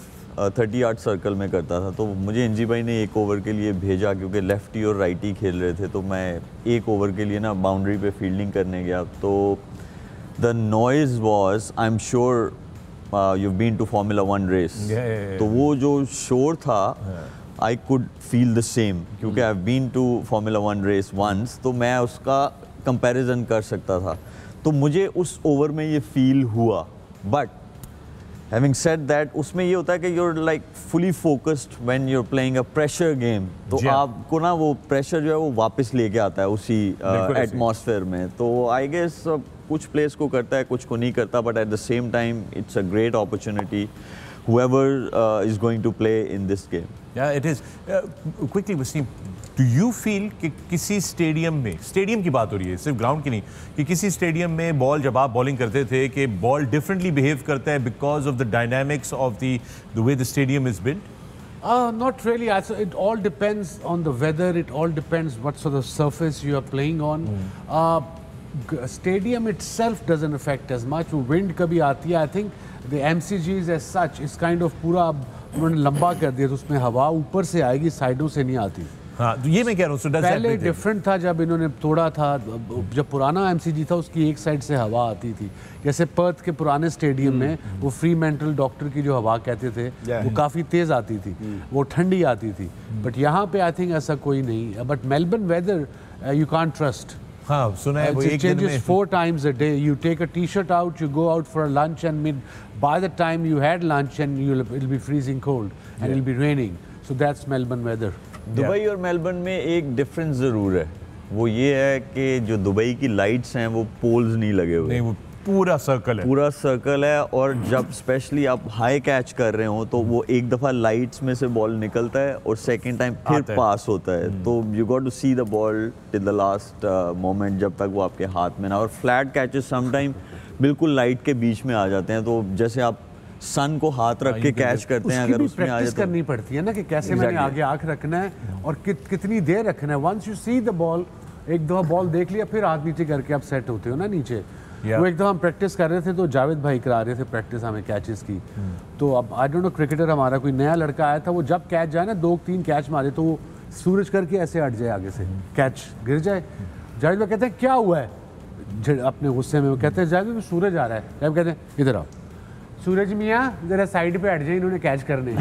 30 यार्ड सर्कल में करता था, तो मुझे एनजी भाई ने एक ओवर के लिए भेजा, क्योंकि लेफ्टी और राइटी खेल रहे थे, तो मैं एक ओवर के लिए ना बाउंड्री पे फील्डिंग करने गया। तो the noise was, I am sure you been to Formula 1 रेस, तो वो जो शोर था I could feel the same, क्योंकि I have been to Formula 1 रेस वंस, तो मैं उसका कंपैरिजन कर सकता था। तो मुझे उस ओवर में ये फील हुआ। बट हैविंग सेड दैट, उसमें ये होता है कि you're like fully focused when you're playing a pressure game, तो आपको ना वो प्रेशर जो है वो वापस लेके आता है उसी एटमॉस्फेयर में। तो आई गेस कुछ प्लेयर्स को करता है, कुछ को नहीं करता, but at the same time it's a great opportunity whoever is going to play in this game. Yeah, it is. Quickly, Wasim, do you feel कि किसी स्टेडियम में, स्टेडियम की बात हो रही है, सिर्फ ग्राउंड की नहीं, कि किसी स्टेडियम में बॉल जब आप बॉलिंग करते थे कि बॉल डिफरेंटली बिहेव करता है because of the dynamics of the way the stadium is built? Not really. It all depends on the weather. It all depends what sort of surface you are playing on. Stadium itself doesn't affect as much. वो wind कभी आती है. I think the MCGs as such is kind of पूरा उन्होंने लंबा कर दिया, तो उसमें हवा ऊपर से आएगी, साइडों से नहीं आती। हाँ, तो ये मैं कह रहा हूँ। पहले डिफरेंट था जब इन्होंने तोड़ा था, जब पुराना MCG था उसकी एक साइड से हवा आती थी। जैसे पर्थ के पुराने स्टेडियम में वो फ्री मेंटल डॉक्टर की जो हवा कहते थे वो काफ़ी तेज़ आती थी, वो ठंडी आती थी। बट यहाँ पे आई थिंक ऐसा कोई नहीं। But Melbourne whether you can't trust. हाँ, सुना है वो एक दिन में 4 times a day. You take a t-shirt out, you go out for a lunch, and by the time you had lunch, and it'll be freezing cold, and it'll be raining. So that's Melbourne weather. Dubai और Melbourne में एक difference ज़रूर है, वो ये है कि जो दुबई की लाइट्स हैं वो पोल्स नहीं लगे हुए, नहीं, वो पूरा सर्कल है, पूरा सर्कल है। और जब स्पेशली आप हाई कैच कर रहे हो तो वो एक दफ़ा लाइट्स में से बॉल निकलता है और सेकंड टाइम फिर पास होता है, तो you got to see the ball till the last moment, जब तक वो आपके हाथ में ना। और फ्लैट कैचेस सम टाइम बिल्कुल लाइट के बीच में आ जाते हैं, तो जैसे आप सन को हाथ रख के कैच करते हैं, अगर उसमें आ जाए तो करनी पड़ती है ना कि कैसे मैंने आगे आंख रखना है और कितनी देर रखना है। Once you see the ball, एक दफ़ा बॉल देख लिया, फिर हाथ नीचे करके आप सेट होते हो ना नीचे। वो एक दफ़ा हम प्रैक्टिस कर रहे थे, तो जावेद भाई करा रहे थे प्रैक्टिस हमें कैचेस की। तो अब आई डोंट नो, क्रिकेटर हमारा कोई नया लड़का आया था, वो जब कैच जाए ना 2-3 कैच मारे तो वो सूरज करके ऐसे हट जाए आगे से, कैच गिर जाए। जावेद भाई कहते हैं क्या हुआ है, अपने गुस्से में वो कहते हैं जावेद भाई सूरज आ रहा है। जावेद कहते हैं इधर आओ, सूरज मियाँ जरा साइड पे हट जाए, इन्होंने कैच करने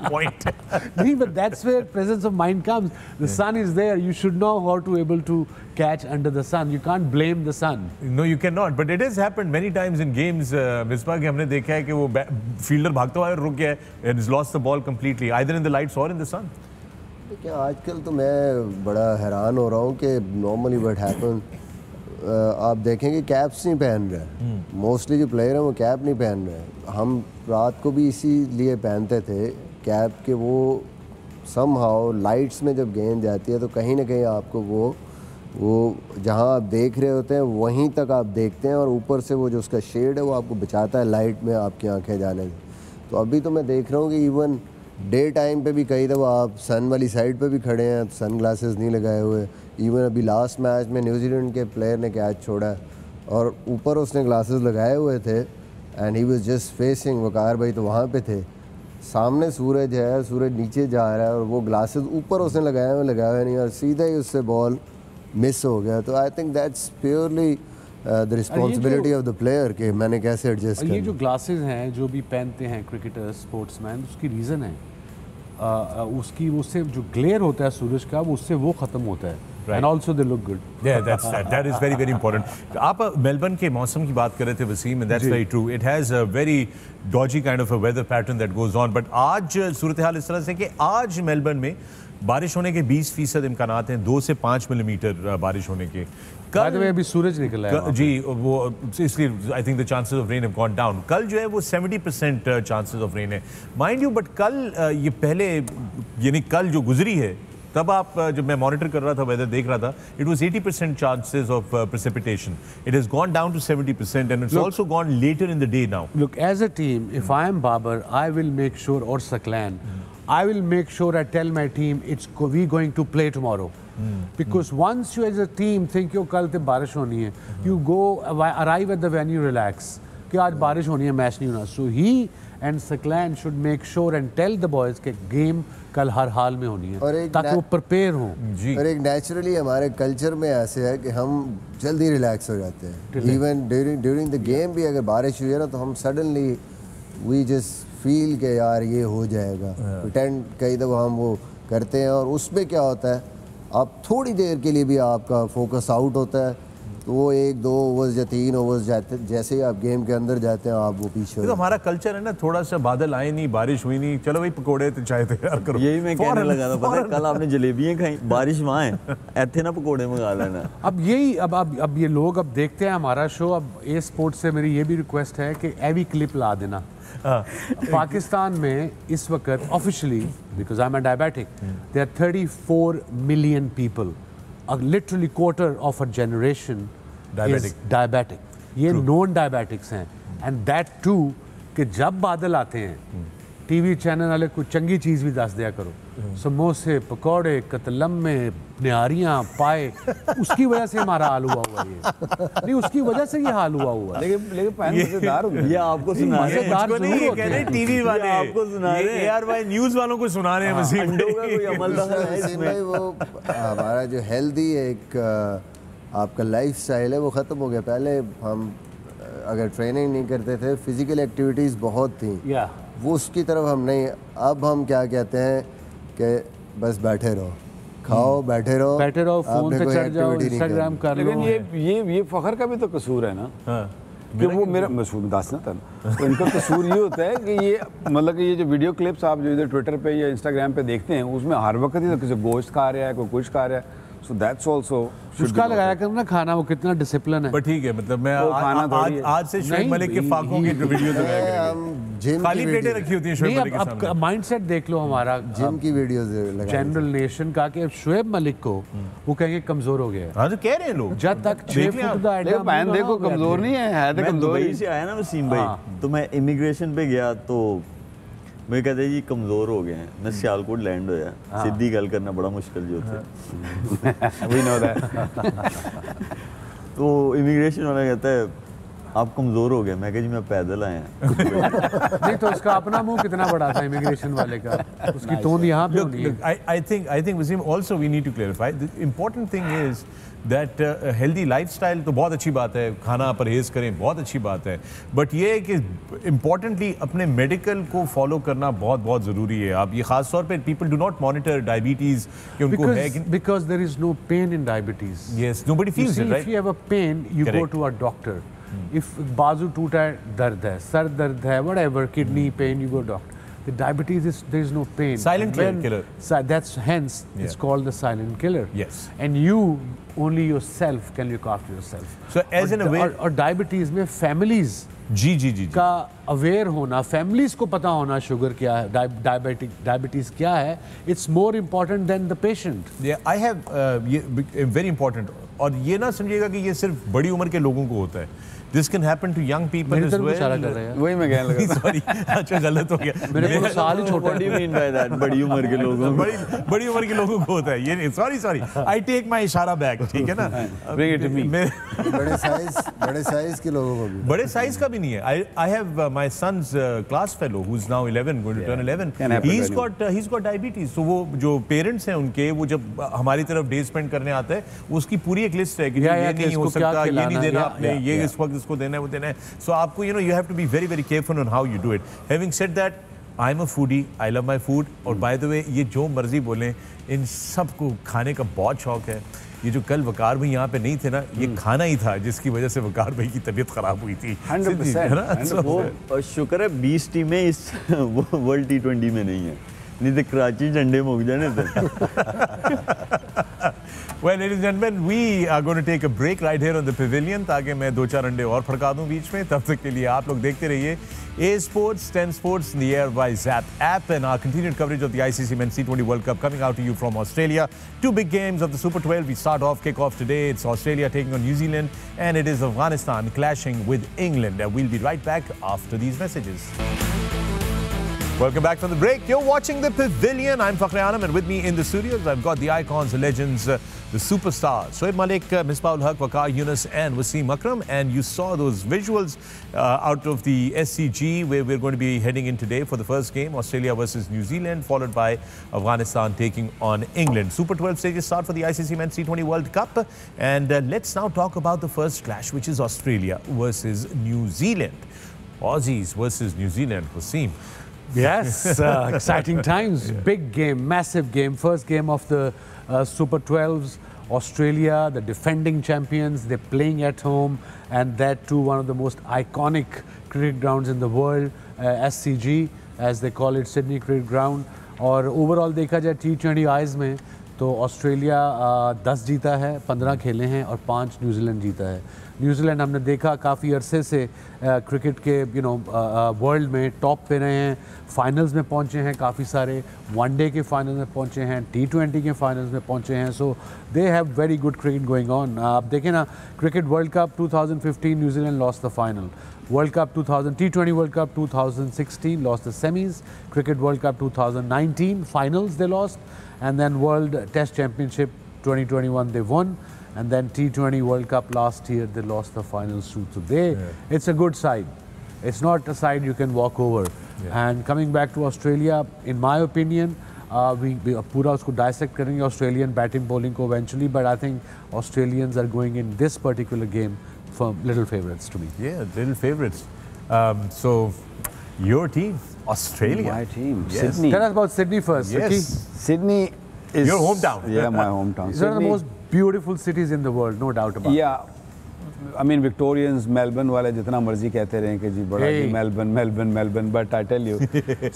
पॉइंट नहीं, but that's where presence of mind comes. The sun is there, you should know how to able to catch under the sun. You can't blame the sun. No, you cannot, but it has happened many times in games. Misbah के हमने देखा है कि वो fielder भागता हुआ रुक गया है and has lost the ball completely, either in the lights or in the sun. देखिए आजकल तो मैं बड़ा हैरान हो रहा हूँ कि normally what happens, आप देखेंगे कैप्स नहीं पहन रहे, मोस्टली जो प्लेयर हैं वो कैप नहीं पहन रहे। हम रात को भी इसीलिए पहनते थे कैप के, वो समहाउ लाइट्स में जब गेंद जाती है तो कहीं ना कहीं आपको वो जहां आप देख रहे होते हैं वहीं तक आप देखते हैं, और ऊपर से वो जो उसका शेड है वो आपको बचाता है लाइट में आपकी आंखें जाने से। तो अभी तो मैं देख रहा हूँ कि इवन डे टाइम पे भी कई दफ़ा आप सन वाली साइड पे भी खड़े हैं, सन ग्लासेस नहीं लगाए हुए। इवन अभी लास्ट मैच में न्यूजीलैंड के प्लेयर ने कैच छोड़ा और ऊपर उसने ग्लासेस लगाए हुए थे and he was just facing, Waqar भाई तो वहाँ पे थे, सामने सूरज है, सूरज नीचे जा रहा है और वो ग्लासेस ऊपर उसने लगाए हुए नहीं, और सीधा ही उससे बॉल मिस हो गया। तो I think that's purely the responsibility of the player कि मैंने कैसे एडजस्ट किया। ये जो ग्लासेस हैं जो भी पहनते हैं क्रिकेटर्स, स्पोर्ट्समैन, उसकी रीज़न है उसकी, उससे जो ग्लेयर होता है सूरज का वो उससे वो ख़त्म होता है। And also they look good. Yeah, that is very important. आप मेलबर्न के मौसम की बात कर रहे थे Wasim, and that's very true. It has a very dodgy kind of a weather pattern that goes on. But आज सूरत हाल इस तरह से कि आज मेलबर्न में बारिश होने के 20% इम्कानात हैं, 2 से 5 मिलीमीटर बारिश होने के। कल अभी सूरज निकला है जी, वो इसलिए आई think the chances of rain have gone down. कल जो है वो 70% चांसेस ऑफ रेन है माइंड यू, बट कल ये पहले यानी कल जो गुजरी है तब आप जब मैं मॉनिटर कर रहा था, वेदर देख रहा था, it was 80% chances of precipitation. It has gone down to 70% and it's also gone later in the day now. Look, as a team, if I am Babar, I will make sure, or Saklan, I will make sure I tell my team we going to play tomorrow. Because once you as a team think yo kal te barish honi hai, you go arrive at the venue, relax कि आज बारिश होनी है, match नहीं होना. So he and Saklan should make sure and tell the boys कि game कल हर हाल में होनी है ताकि वो प्रिपेयर हों. और एक नेचुरली हमारे कल्चर में ऐसे है कि हम जल्दी रिलैक्स हो जाते हैं. इवन ड्यूरिंग द गेम भी अगर बारिश हुई है ना तो हम सडनली वी जस्ट फील के यार ये हो जाएगा. प्रिटेंड कई दफ़ा हम वो करते हैं और उसमें क्या होता है, आप थोड़ी देर के लिए भी आपका फोकस आउट होता है, तो वो 1-2 ओवर्स या 3 ओवर्स जाते, जैसे ही आप गेम के अंदर जाते हैं आप वो पीछे. तो हमारा कल्चर है ना, थोड़ा सा बादल आए नहीं, बारिश हुई नहीं, चलो भाई पकोड़े तो चाय तैयार करो. यही मैं कहने लगा था, पता है कल आपने जलेबियाँ खाई, बारिश वहाँ है, ऐसे ना पकोड़े मंगा लेना. अब यही अब ये लोग अब देखते हैं हमारा शो. अब ए स्पोर्ट्स से मेरी ये भी रिक्वेस्ट है कि एवी क्लिप ला देना. पाकिस्तान में इस वक्त officially, because I am a diabetic, there are 34 million people, literally quarter of a generation is diabetic. ये नॉन डायबिटिक्स हैं. एंड दैट टू कि जब बादल आते हैं टीवी चैनल वाले कोई चंगी चीज़ भी दस दिया करो, समोसे, पकौड़े, कतलम्मे, निहारियाँ, पाए, उसकी वजह से हमारा हाल हुआ है. ये नहीं, उसकी वजह से ये हाल हुआ है. लेकिन पैन मजेदार होता है. ये आपको सुना रहे हैं टीवी वाले, आपको सुना रहे हैं, ARY न्यूज़ वालों को सुना रहे हैं. वसीम भाई वो हमारा जो हेल्दी एक आपका लाइफस्टाइल है वो ख़त्म हो गया. पहले हम अगर ट्रेनिंग नहीं करते थे, फिजिकल एक्टिविटीज़ बहुत थी, वो उसकी तरफ हम नहीं. अब हम क्या कहते हैं कि बस बैठे रहो, खाओ, बैठे रहो, फोन पे चढ़ जाओ, इंस्टाग्राम कर लो. लेकिन ये फखर का भी तो कसूर है ना. कि वो मेरा मसूद दासना था, तो इनका कसूर ये होता है कि ये मतलब कि ये जो वीडियो क्लिप्स आप जो इधर ट्विटर पे या इंस्टाग्राम पे देखते हैं, उसमें हर वक्त ही तो किसी गोश्त खा रहा है, कोई कुछ खा रहा है. सो दैट्स आल्सो उसका लगाया करना खाना, वो कितना डिसिप्लिन है. पर ठीक है, मतलब मैं आज से शोएब मलिक के फाकों की वीडियो लगाया करेंगे. खाली प्लेटें रखी होती हैं शोएब मलिक के सामने. अब माइंडसेट देख लो हमारा, जिम की वीडियोस लगाई, जनरल नेशन का कि अब शोएब मलिक को वो कहेंगे कमजोर हो गया है. हाँ तो कह रहे हैं लोग, जब तक 6 फुट का देखो पैन देखो कमजोर नहीं है तो कमजोर दुबई से आया ना वसीम भाई, तो मैं इमिग्रेशन पे गया तो मैं कहते जी कमज़ोर हो गए हैं. मैं सियालकोट लैंड होया, सीधी गल करना बड़ा मुश्किल जो होता है. तो इमिग्रेशन वाला कहता है आप कमज़ोर हो गए. मैं कह जी मैं पैदल आया. नहीं तो उसका अपना मुंह कितना बड़ा था इमिग्रेशन वाले का, उसकी तोंद यहाँ पे होनी है. I think Wasim, also we need to clarify the important thing is that healthy lifestyle तो बहुत अच्छी बात है, खाना परहेज करें बहुत अच्छी बात है, बट ये है कि इम्पोर्टेंटली अपने मेडिकल को फॉलो करना बहुत बहुत ज़रूरी है. आप ये खास तौर पे people do not monitor diabetes कि उनको है कि because there is no pain in diabetes. Yes, nobody feels it, right? If you have a pain, you go to a doctor. If बाजू टूटा है, दर्द है, सर दर्द है, whatever, kidney pain, you go doctor. the diabetes is, there is no pain. Silent killer. That's hence it's called the silent killer. Yes. And you, only yourself can look after yourself. So as in a way... और diabetes में families जी का aware होना, families को पता होना sugar क्या है, diabetes क्या है, it's more important than the patient. Yeah, I have very important. और ये ना समझिएगा कि ये सिर्फ बड़ी उम्र के लोगों को होता है. This can happen to young people as well. वही मैं कहने लगा. Sorry, अच्छा गलत हो गया. मेरे को साल ही छोटा. What do you mean by that? बड़ी उम्र के लोगों को. बड़ी उम्र के लोगों को होता है. ये sorry. I take my इशारा back. ठीक है ना? Bring it to me. बड़े साइज के लोगों को भी. बड़े साइज का भी नहीं है. I have my son's class fellow who's now 11, going to turn 11. He's got diabetes. So वो जो parents हैं उनके, वो जब हमारी तरफ day spend करने आते हैं, उसकी पूरी एक लिस्ट है कि ये नहीं हो सकता, ये नहीं देना आपने, ये इस वक्त इसको देना है, वो देना है. So आपको you have to be very very careful on how you do it. Having said that, I'm a foodie. I love my food. और by the way, ये जो मर्जी बोलें, इन सबको खाने का बहुत शौक है. ये जो कल वकार भाई यहाँ पे नहीं थे ना, ये खाना ही था जिसकी वजह से वकार भाई की तबीयत खराब हुई थी. 100%. वो शुक्र है 20 टीमें इस वर्ल्ड T20 में नहीं है, नहीं तो कराची झंडे मोक जाने थे. Well, ladies and gentlemen, we are going to take a break right here on the Pavilion ताकि मैं 2-4 अंडे और फड़का दूं बीच में. तब तक के लिए आप लोग देखते रहिए A Sports, 10 Sports in the air by Zap app, and our continued coverage of the ICC Men's T20 World Cup coming out to you from Australia. 2 big games of the Super 12. We start off, kick off today. It's Australia taking on New Zealand, and it is Afghanistan clashing with England. We'll be right back after these messages. Welcome back from the break. You're watching the Pavilion. I'm Fakhr, and with me in the studios, I've got the icons, the legends, the superstars. Shoaib Malik, Misbah-ul Haq, Waqar, Younis, and Wasim Akram. And you saw those visuals out of the SCG, where we're going to be heading in today for the first game, Australia versus New Zealand, followed by Afghanistan taking on England. Super 12 stages start for the ICC Men's T20 World Cup. And let's now talk about the first clash, which is Australia versus New Zealand. Aussies versus New Zealand. Wasim. Yes, exciting times. Big game, massive game. First game of the Super 12s. Australia, the defending champions, they're playing at home, and that too one of the most iconic cricket grounds in the world, SCG, as they call it, Sydney Cricket Ground. और overall देखा जाए T20 eyes में तो Australia 10 जीता है, 15 खेले हैं और 5 न्यूजीलैंड जीता है. न्यूजीलैंड हमने देखा काफ़ी अरसे से क्रिकेट के वर्ल्ड में टॉप पे रहे हैं, फाइनल्स में पहुंचे हैं, काफ़ी सारे वनडे के फाइनल में पहुंचे हैं, T20 के फाइनल्स में पहुंचे हैं. So they have very good cricket going on. आप देखें ना, cricket world cup 2015 New Zealand lost the final. World Cup 2000, T20 World Cup 2016 lost the semis. Cricket World Cup 2019 finals they lost, and then World Test Championship 2021 they won, and then T20 World Cup last year they lost the finals too. So it's a good side. It's not a side you can walk over. And coming back to Australia, in my opinion, we पूरा उसको dissect करेंगे Australian batting bowling को eventually, but I think Australians are going in this particular game for little favorites to me. Yeah, little favorites. So, your team, Australia. My team, yes. Sydney. Tell us about Sydney first. Yes. Ricky. Sydney is your hometown. Yeah, my hometown. It's one of the most beautiful cities in the world, no doubt about it. Yeah. I mean, Victorians, Melbourne वाले जितना मर्जी कहते रहे कि जी बड़ा जी Melbourne, but I tell you,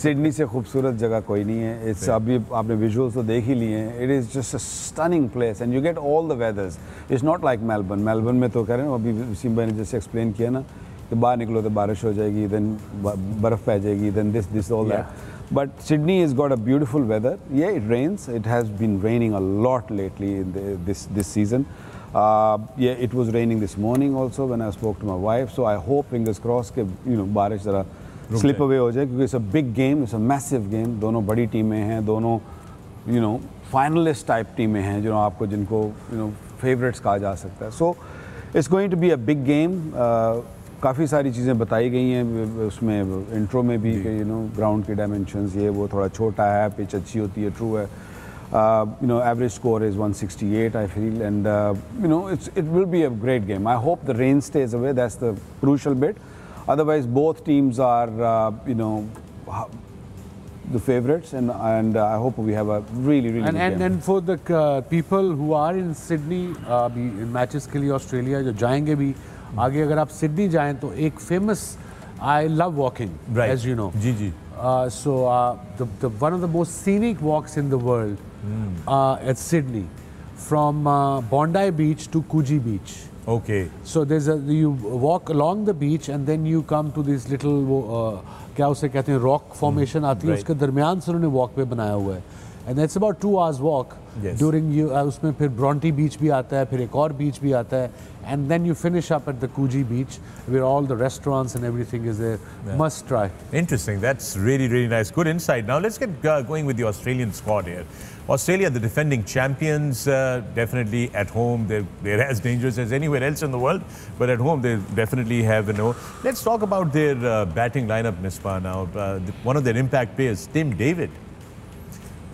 Sydney से खूबसूरत जगह कोई नहीं है. It's अभी आपने visuals तो देख ही लिए हैं. It is just a stunning place, and you get all the weathers. It's not like Melbourne. Melbourne में तो कह रहे हैं अभी वसीम भाई ने जैसे explain किया ना कि बाहर निकलो तो बारिश हो जाएगी, then बर्फ पै जाएगी, then this all that. But Sydney has got a beautiful weather. Yeah, it rains. It has been raining a lot lately in this season. Yeah, it was raining this morning also when I spoke to my wife. So I hope, fingers crossed, कि बारिश ज़रा slip away हो जाए, क्योंकि it's a big game, it's a massive game. दोनों बड़ी टीमें हैं, दोनों finalist type टीमें हैं, आपको जिनको favorites कहा जा सकता है. So it's going to be a big game. काफ़ी सारी चीज़ें बताई गई हैं उसमें इंट्रो में भी कि ग्राउंड की डायमेंशंस ये वो थोड़ा छोटा है, पिच अच्छी होती है, ट्रू है. Average score is 168, I feel, and it will be a great game. I hope the rain stays away. That's the crucial bit. Otherwise, both teams are the favorites, and I hope we have a really good game. And for the people who are in Sydney, in matches के लिए Australia जो जाएंगे भी आगे, अगर आप Sydney जाएं तो एक famous, I love walking, as you know. Ji. One of the most scenic walks in the world at Sydney, from Bondi Beach to Coogee Beach. Okay. So you walk along the beach and then you come to this little क्या उसे कहते हैं rock formation आती है, उसके दरमियान से उन्होंने walkway बनाया हुआ है. And that's about 2 hours walk. Yes. During उसमें फिर Bronte Beach भी आता है, फिर एक और beach भी आता है, and then you finish up at the Coogee Beach where all the restaurants and everything is there. Yeah. Must try. Interesting. That's really, really nice. Good insight. Now let's get going with the Australian squad here. Australia, the defending champions, definitely at home. They're as dangerous as anywhere else in the world, but at home they definitely have Let's talk about their batting lineup, Misbah, now. One of their impact players, Tim David.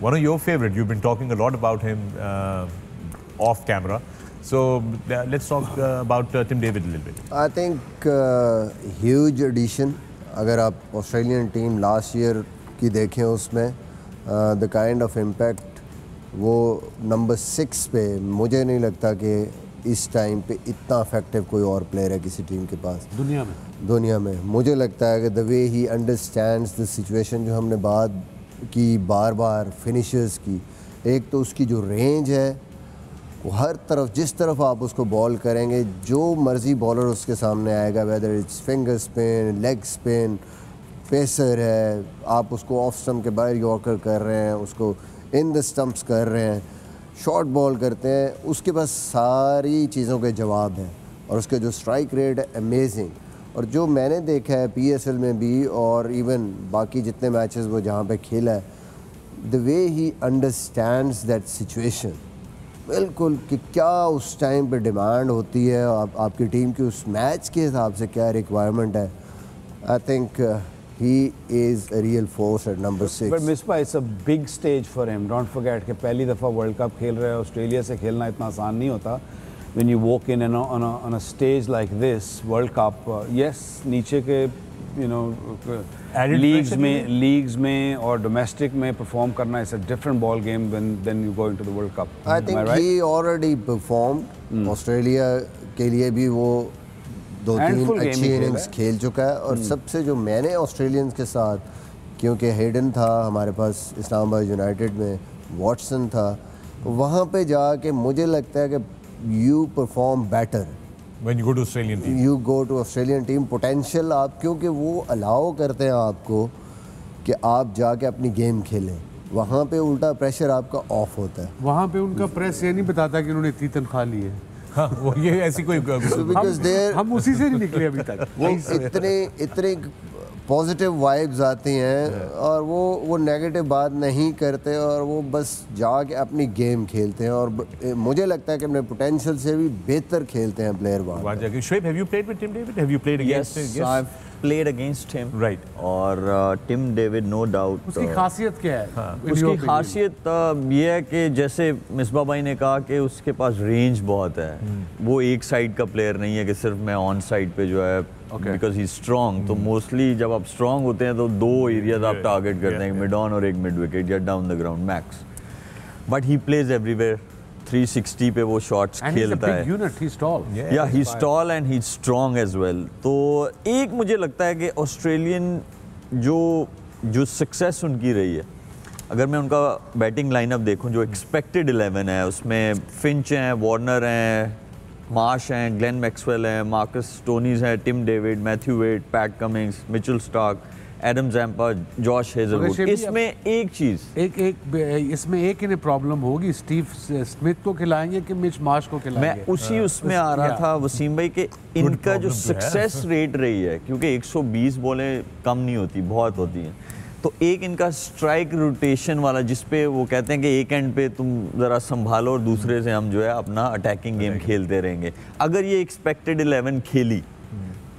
One of your favorite. You've been talking a lot about him off camera. So let's talk about Tim David a little bit. I think huge addition. अगर आप Australian team last year की देखें उसमें the kind of impact वो number 6 पे मुझे नहीं लगता कि इस टाइम पे इतना इफेक्टिव कोई और प्लेयर है किसी टीम के पास दुनिया में मुझे लगता है कि the way he understands the situation जो हमने बात की बार फिनिशर्स की एक तो उसकी जो रेंज है वो हर तरफ जिस तरफ आप उसको बॉल करेंगे जो मर्जी बॉलर उसके सामने आएगा whether it's finger spin leg spin pacer है आप उसको ऑफ स्टंप के बाहर यॉर्कर कर रहे हैं उसको इन द स्टंप्स कर रहे हैं शॉर्ट बॉल करते हैं उसके पास सारी चीज़ों के जवाब हैं और उसके जो स्ट्राइक रेट है अमेजिंग और जो मैंने देखा है PSL में भी और इवन बाकी जितने मैचेस वो जहाँ पे खेला है the way he understands that situation बिल्कुल कि क्या उस टाइम पे डिमांड होती है आपकी टीम की उस मैच के हिसाब से क्या रिक्वायरमेंट है I think he is a real force at number 6. But Misbah, it's a big stage for him. Don't forget कि पहली दफ़ा वर्ल्ड कप खेल रहे हैं ऑस्ट्रेलिया से खेलना इतना आसान नहीं होता. When you walk in on a stage like this, World Cup, yes, नीचे के leagues में और domestic में perform करना is a different ball game when you go into the World Cup. I think he already performed. Australia के लिए भी वो 2-3 अच्छी इनिंग्स खेल चुका है और सबसे जो मैंने ऑस्ट्रेलियंस के साथ क्योंकि हेडन था हमारे पास इस्लामाबाद यूनाइटेड में वॉटसन था वहाँ पे जाके मुझे लगता है कि you perform better When you go to Australian team. You go to Australian team potential आप क्योंकि वो अलाउ करते हैं आपको कि आप जाके अपनी गेम खेलें वहाँ पे उल्टा प्रेशर आपका ऑफ होता है वहाँ पे उनका प्रेस ये नहीं बताता कि उन्होंने इतनी तनख्वाह ली है हाँ, वो ये ऐसी कोई हम उसी से नहीं निकले अभी तक वो इतने पॉजिटिव वाइब्स आती हैं और वो नेगेटिव बात नहीं करते और वो बस जाके अपनी गेम खेलते हैं और मुझे लगता है कि अपने पोटेंशियल से भी बेहतर खेलते हैं प्लेयर वहाँ जाके. Shoaib, have you played with Tim David? Have you played against him? Yes, I've played against him. Right. और Tim David, no doubt. उसकी खासियत क्या है? उसकी खासियत ये है कि जैसे मिसबा भाई ने कहा कि उसके पास रेंज बहुत है. वो एक साइड का प्लेयर नहीं है कि सिर्फ मैं ऑन साइड पे जो है बिकॉज ही स्ट्रॉन्ग. तो मोस्टली जब आप स्ट्रॉन्ग होते हैं तो 2 एरियाज आप टारगेट करते हैं, मिड ऑन और एक मिड विकेट या down the ground max. But he plays everywhere. 360 पे वो शॉट्स खेलता है. He is tall and he is strong as well. तो एक मुझे लगता है कि ऑस्ट्रेलियन जो सक्सेस उनकी रही है अगर मैं उनका बैटिंग लाइनअप देखूं जो एक्सपेक्टेड 11 है उसमें फिंच हैं, वार्नर हैं, मार्श हैं, ग्लेन मैक्सवेल हैं, मार्कस स्टोनीज हैं, Tim David, Matthew Wade, Pat Cummins, Mitchell Starc, Adam Zampa, Josh Hazlewood. इसमें एक चीज़ इसमें एक इन्हें प्रॉब्लम होगी. स्टीव स्मिथ को खिलाएंगे कि मिच मार्श को खिलाएंगे? मैं उसमें आ रहा था वसीम भाई कि इनका जो सक्सेस रेट रही है क्योंकि 120 बॉलें कम नहीं होती, बहुत होती हैं. तो एक इनका स्ट्राइक रोटेशन वाला जिसपे वो कहते हैं कि एक एंड पे तुम ज़रा संभालो और दूसरे से हम जो है अपना अटैकिंग गेम खेलते रहेंगे. अगर ये एक्सपेक्टेड 11 खेली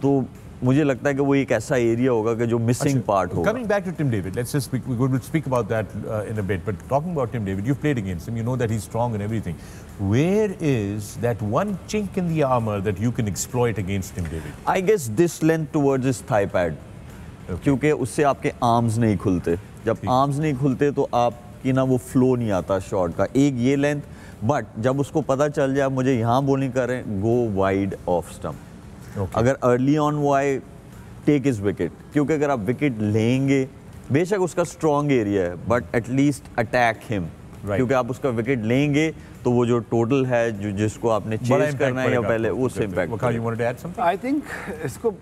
तो मुझे लगता है कि वो एक ऐसा एरिया होगा कि जो मिसिंग पार्ट होगा. Coming back to Tim David, let's just we're going to speak about that in a bit. But talking about Tim David, you've played against him, you know that he's strong and everything. Where is that one chink in the armor that you can exploit against Tim David? I guess this length towards his thigh pad. क्योंकि उससे आपके arms नहीं खुलते. जब arms नहीं खुलते तो आपकी ना वो फ्लो नहीं आता शॉट का. एक ये लेंथ. बट जब उसको पता चल जाए मुझे यहाँ बॉलिंग करें, गो वाइड ऑफ स्टंप. अगर अर्ली ऑन वो आए, टेक इज विकेट. क्योंकि अगर आप विकेट लेंगे बेशक उसका स्ट्रॉन्ग एरिया है, बट एटलीस्ट अटैक हिम, क्योंकि आप उसका विकेट लेंगे तो वो जो टोटल है जो जिसको आपने चेज करना है या पहले उससे इम्पैक्ट। आई थिंक इसको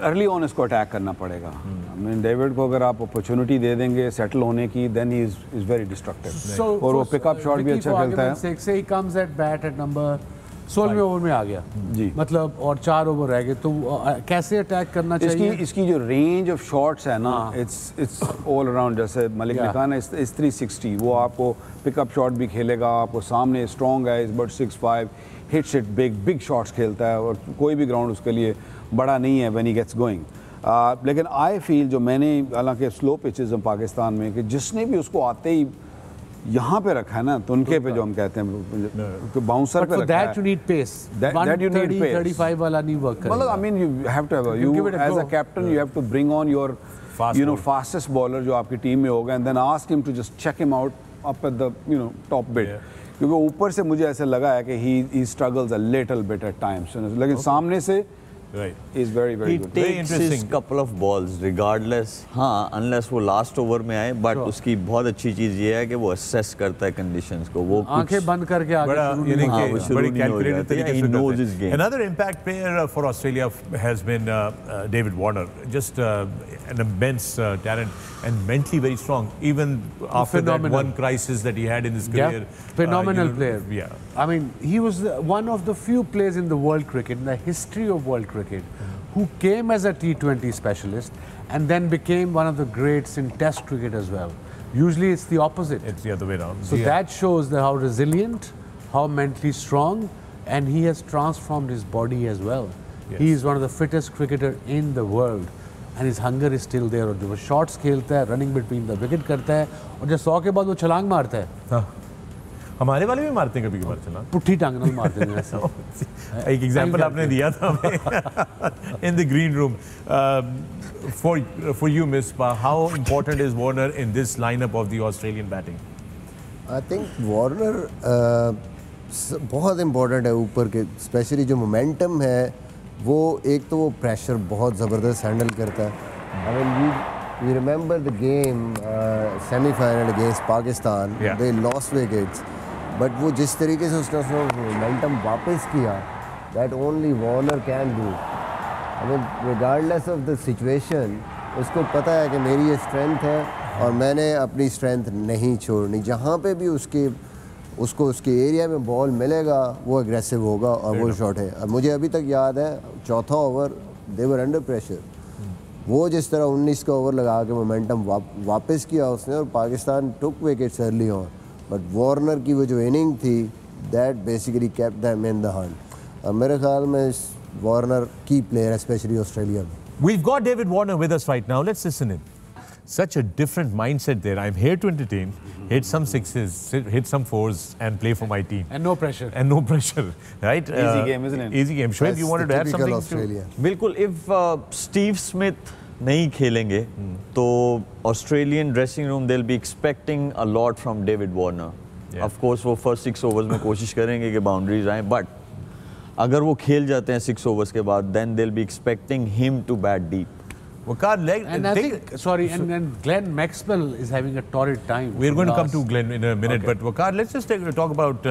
अर्ली ऑन इसको अटैक करना पड़ेगा। आई मीन डेविड को अगर आप अपॉर्चुनिटी दे देंगे सेटल होने की, then he is very destructive और वो पिकअप शॉट भी अच्छा खेलता है। So he comes at bat at number 16वें ओवर में आ गया जी, मतलब और 4 ओवर रह गए, तो कैसे अटैक करना चाहिए? इसकी जो रेंज ऑफ शॉट्स है ना, इट्स ऑल अराउंड, जैसे मलिक ने कहा ना, इस 360, वो आपको पिकअप शॉट भी खेलेगा, आपको सामने स्ट्रॉन्ग है, इस but 6'5", hits it big shots खेलता है और कोई भी ग्राउंड उसके लिए बड़ा नहीं है व्हेन ही गेट्स गोइंग। लेकिन आई फील जो मैंने, हालांकि स्लो पिचेस हैं पाकिस्तान में, कि जिसने भी उसको आते ही यहाँ पे रखा है ना, तो उनके पे जो हम कहते हैं बाउंसर पे रखा है, that you need pace, that you need pace, 35 वाला नहीं वर्क करेगा। मतलब I mean you have to have, you as a captain you have to bring on your fastest bowler जो आपकी टीम में होगा, and then ask him to just check him out up at the top bit, क्योंकि ऊपर से मुझे ऐसे लगा है कि he struggles a little bit at times, लेकिन सामने से is very he good. takes his couple of balls regardless, हाँ, unless वो last over में आए, but उसकी बहुत अच्छी चीज़ ये है कि वो assess करता है conditions को, वो आंखें बंद करके आगे बड़ी calculated तरीके से करता है। Another impact player for Australia has been David Warner, just an immense talent and mentally very strong, even after that one crisis that he had in his career. Phenomenal player. Yeah, I mean, he was one of the few players in the world cricket, in the history of world cricket, who came as a T20 specialist and then became one of the greats in Test cricket as well. Usually it's the opposite. It's the other way around. So that shows how resilient, how mentally strong, and he has transformed his body as well. Yes. He is one of the fittest cricketer in the world, and his hunger is still there. और जो वो shots खेलता है, running between the wicket करता है, और जब 100 के बाद वो छलांग मारता है। हाँ, हमारे वाले भी मारते हैं कभी-कभार छलांग। पुट्ठी टांग ਨਾਲ मारते हैं ऐसे। एक एग्जांपल आपने दिया था हमें in the green room. For you, Misbah, how important is Warner in this lineup of the Australian batting? I think Warner बहुत इम्पोर्टेंट है ऊपर के, स्पेशली जो मोमेंटम है वो, एक तो वो प्रेशर बहुत ज़बरदस्त हैंडल करता है। I mean, you remember the game semi-final against Pakistan, they lost wickets, but वो जिस तरीके से उसने मोमेंटम वापस किया, that only Warner can do. I mean, regardless of the situation, उसको पता है कि मेरी ये स्ट्रेंथ है और मैंने अपनी स्ट्रेंथ नहीं छोड़नी, जहाँ पे भी उसको उसके एरिया में बॉल मिलेगा वो एग्रेसिव होगा और वो शॉट है। अब मुझे अभी तक याद है 4था over they were under pressure, वो जिस तरह 19 का ओवर लगा के मोमेंटम वापस किया उसने, और Pakistan took wickets early on, but Warner की वो जो इनिंग थी that basically kept them in the hunt. मेरे ख्याल में वार्नर की प्लेयर स्पेशली ऑस्ट्रेलिया में। We've got David Warner with us right now. Let's listen in. Such a different mindset there. I'm here to entertain, hit some sixes, hit some fours, and play for my team. And no pressure. And no pressure, right? Easy game, isn't it? Easy game. Shoaib, you wanted to add something? Australia. बिल्कुल, if Steve Smith नहीं खेलेंगे तो Australian dressing room they'll be expecting a lot from David Warner. Of course वो first 6 overs में कोशिश करेंगे कि boundaries आएं, but अगर वो खेल जाते हैं 6 overs के बाद, then they'll be expecting him to bat deep. Waqar, and I think, and Glenn Maxwell is having a torrid time. We're going to come to Glenn in a minute, but Waqar, let's just talk about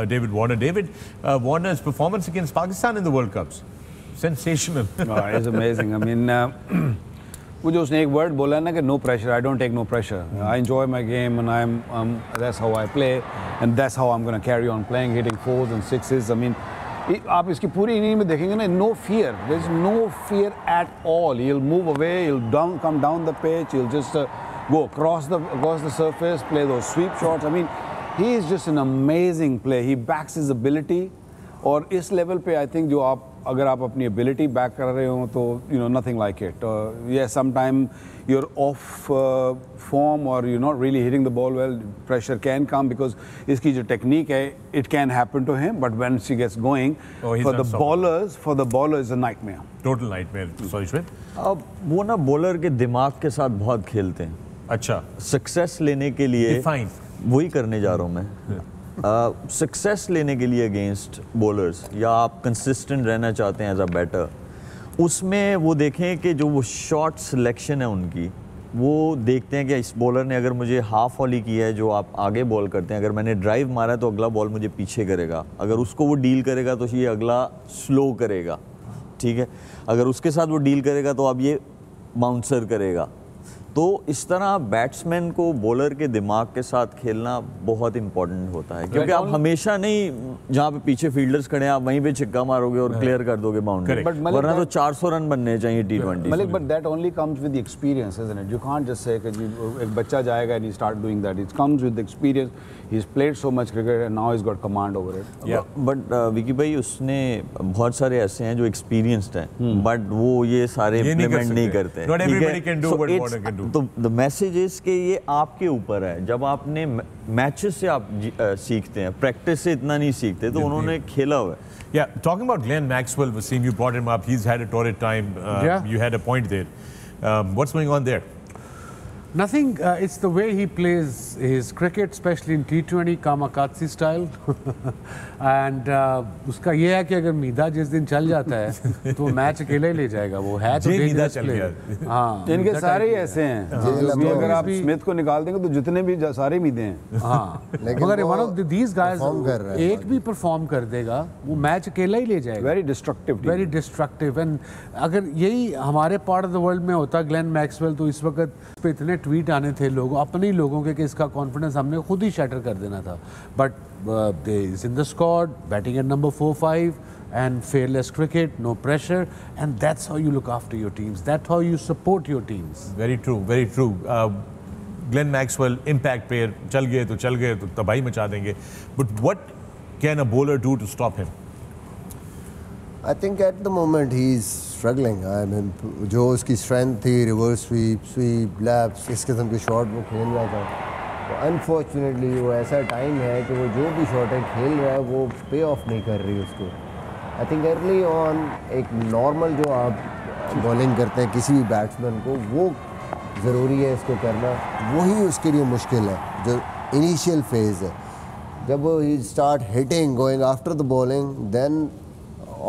David Warner. David Warner's performance against Pakistan in the World Cups, sensational. It's amazing. I mean, वो जो उसने एक word बोला ना कि no pressure, I don't take no pressure. I enjoy my game and that's how I play and that's how I'm going to carry on playing, hitting 4s and 6s. I mean, आप इसकी पूरी inning में देखेंगे ना, no fear. There's no fear at all. He'll move away. He'll come down the pitch. He'll just go across the surface, play those sweep shots. I mean, he is just an amazing player. He backs his ability. और इस level पे I think जो अगर आप अपनी ability back कर रहे हो तो nothing like it. Yes, sometime you're off form or you're not really hitting the ball well. Pressure can come because इसकी जो technique है, it can happen to him. But when she gets going, for the bowler is a nightmare. Total nightmare. Sorry, Shoaib. अब वो ना bowler के दिमाग के साथ बहुत खेलते हैं। अच्छा। Success लेने के लिए Define. वही करने जा रहा हूँ मैं। सक्सेस लेने के लिए अगेंस्ट बॉलर्स या आप कंसिस्टेंट रहना चाहते हैं एज अ बैटर, उसमें वो देखें कि जो वो शॉट सिलेक्शन है उनकी, वो देखते हैं कि इस बॉलर ने अगर मुझे हाफ वॉली किया है, जो आप आगे बॉल करते हैं, अगर मैंने ड्राइव मारा है तो अगला बॉल मुझे पीछे करेगा, अगर उसको वो डील करेगा तो ये अगला स्लो करेगा, ठीक है, अगर उसके साथ वो डील करेगा तो अब ये बाउंसर करेगा। तो इस तरह बैट्समैन को बॉलर के दिमाग के साथ खेलना बहुत इंपॉर्टेंट होता है, क्योंकि आप हमेशा नहीं जहाँ पे पीछे फील्डर्स खड़े हैं आप वहीं पे छिक्का मारोगे और क्लियर कर दोगे बाउंड्री, वरना तो 400 रन बनने चाहिए T20। Malik, but that only comes with experience, isn't it? You can't just say कि एक बच्चा जाएगा and he start doing that, it comes with experience, he has played so much cricket and now he has got command over it. But Vicky भाई, उसने बहुत सारे ऐसे हैं जो एक्सपीरियंस्ड हैं, बट वो ये सारे इम्प्लीमेंट नहीं करते। Not everybody can do what Warner can do. तो द मैसेज इज कि ये आपके ऊपर है, जब आपने मैचेस से आप सीखते हैं, प्रैक्टिस से इतना नहीं सीखते, तो उन्होंने खेला हुआ है। Yeah, talking about Glenn Maxwell, Wasim, you brought him up. He's had a torrid time. You had a point there. What's going on there? Nothing. It's the way he plays his cricket, especially in T20 Kamakatsi style. And उसका ये है कि अगर मीदा जिस दिन चल जाता है तो मैच अकेले ही ले जाएगा। वो है तो डेंजरस प्लेयर। हाँ, इनके सारे ही ऐसे हैं। अगर आप स्मिथ को निकाल देंगे तो जितने भी सारे मीदे हैं। हाँ, मगर वन ऑफ दीज गाइस एक भी परफॉर्म कर देगा, वो मैच अकेला ही ले जाएगा। Very destructive. एंड अगर यही हमारे पार्ट ऑफ द वर्ल्ड में होता ग्लेन मैक्सवेल, तो इस वक्त पे इतने ट्वीट आने थे लोगों, अपने ही लोगों के, कि इसका कॉन्फिडेंस हमने खुद ही शैटर कर देना था। But is in the squad, batting at number 4-5 and fearless cricket, no pressure, and that's how you look after your teams, that's how you support your teams. Very true, very true. Glenn Maxwell, impact player, चल गए तो तबाही मचा देंगे. But what can a bowler do to stop him? I think at the moment he's struggling. I mean, जो उसकी strength थी, reverse sweep, laps, इस किस्म के शॉट वो खेल रहा था, तो अनफॉर्चुनेटली वो ऐसा टाइम है कि वो जो भी शॉट है खेल रहा है वो पे ऑफ नहीं कर रही उसको। आई थिंक अर्ली ऑन एक नॉर्मल जो आप बॉलिंग करते हैं किसी भी बैट्समैन को, वो ज़रूरी है इसको करना, वही उसके लिए मुश्किल है जो इनिशियल फेज़ है। जब वो he start hitting, going after the bowling, then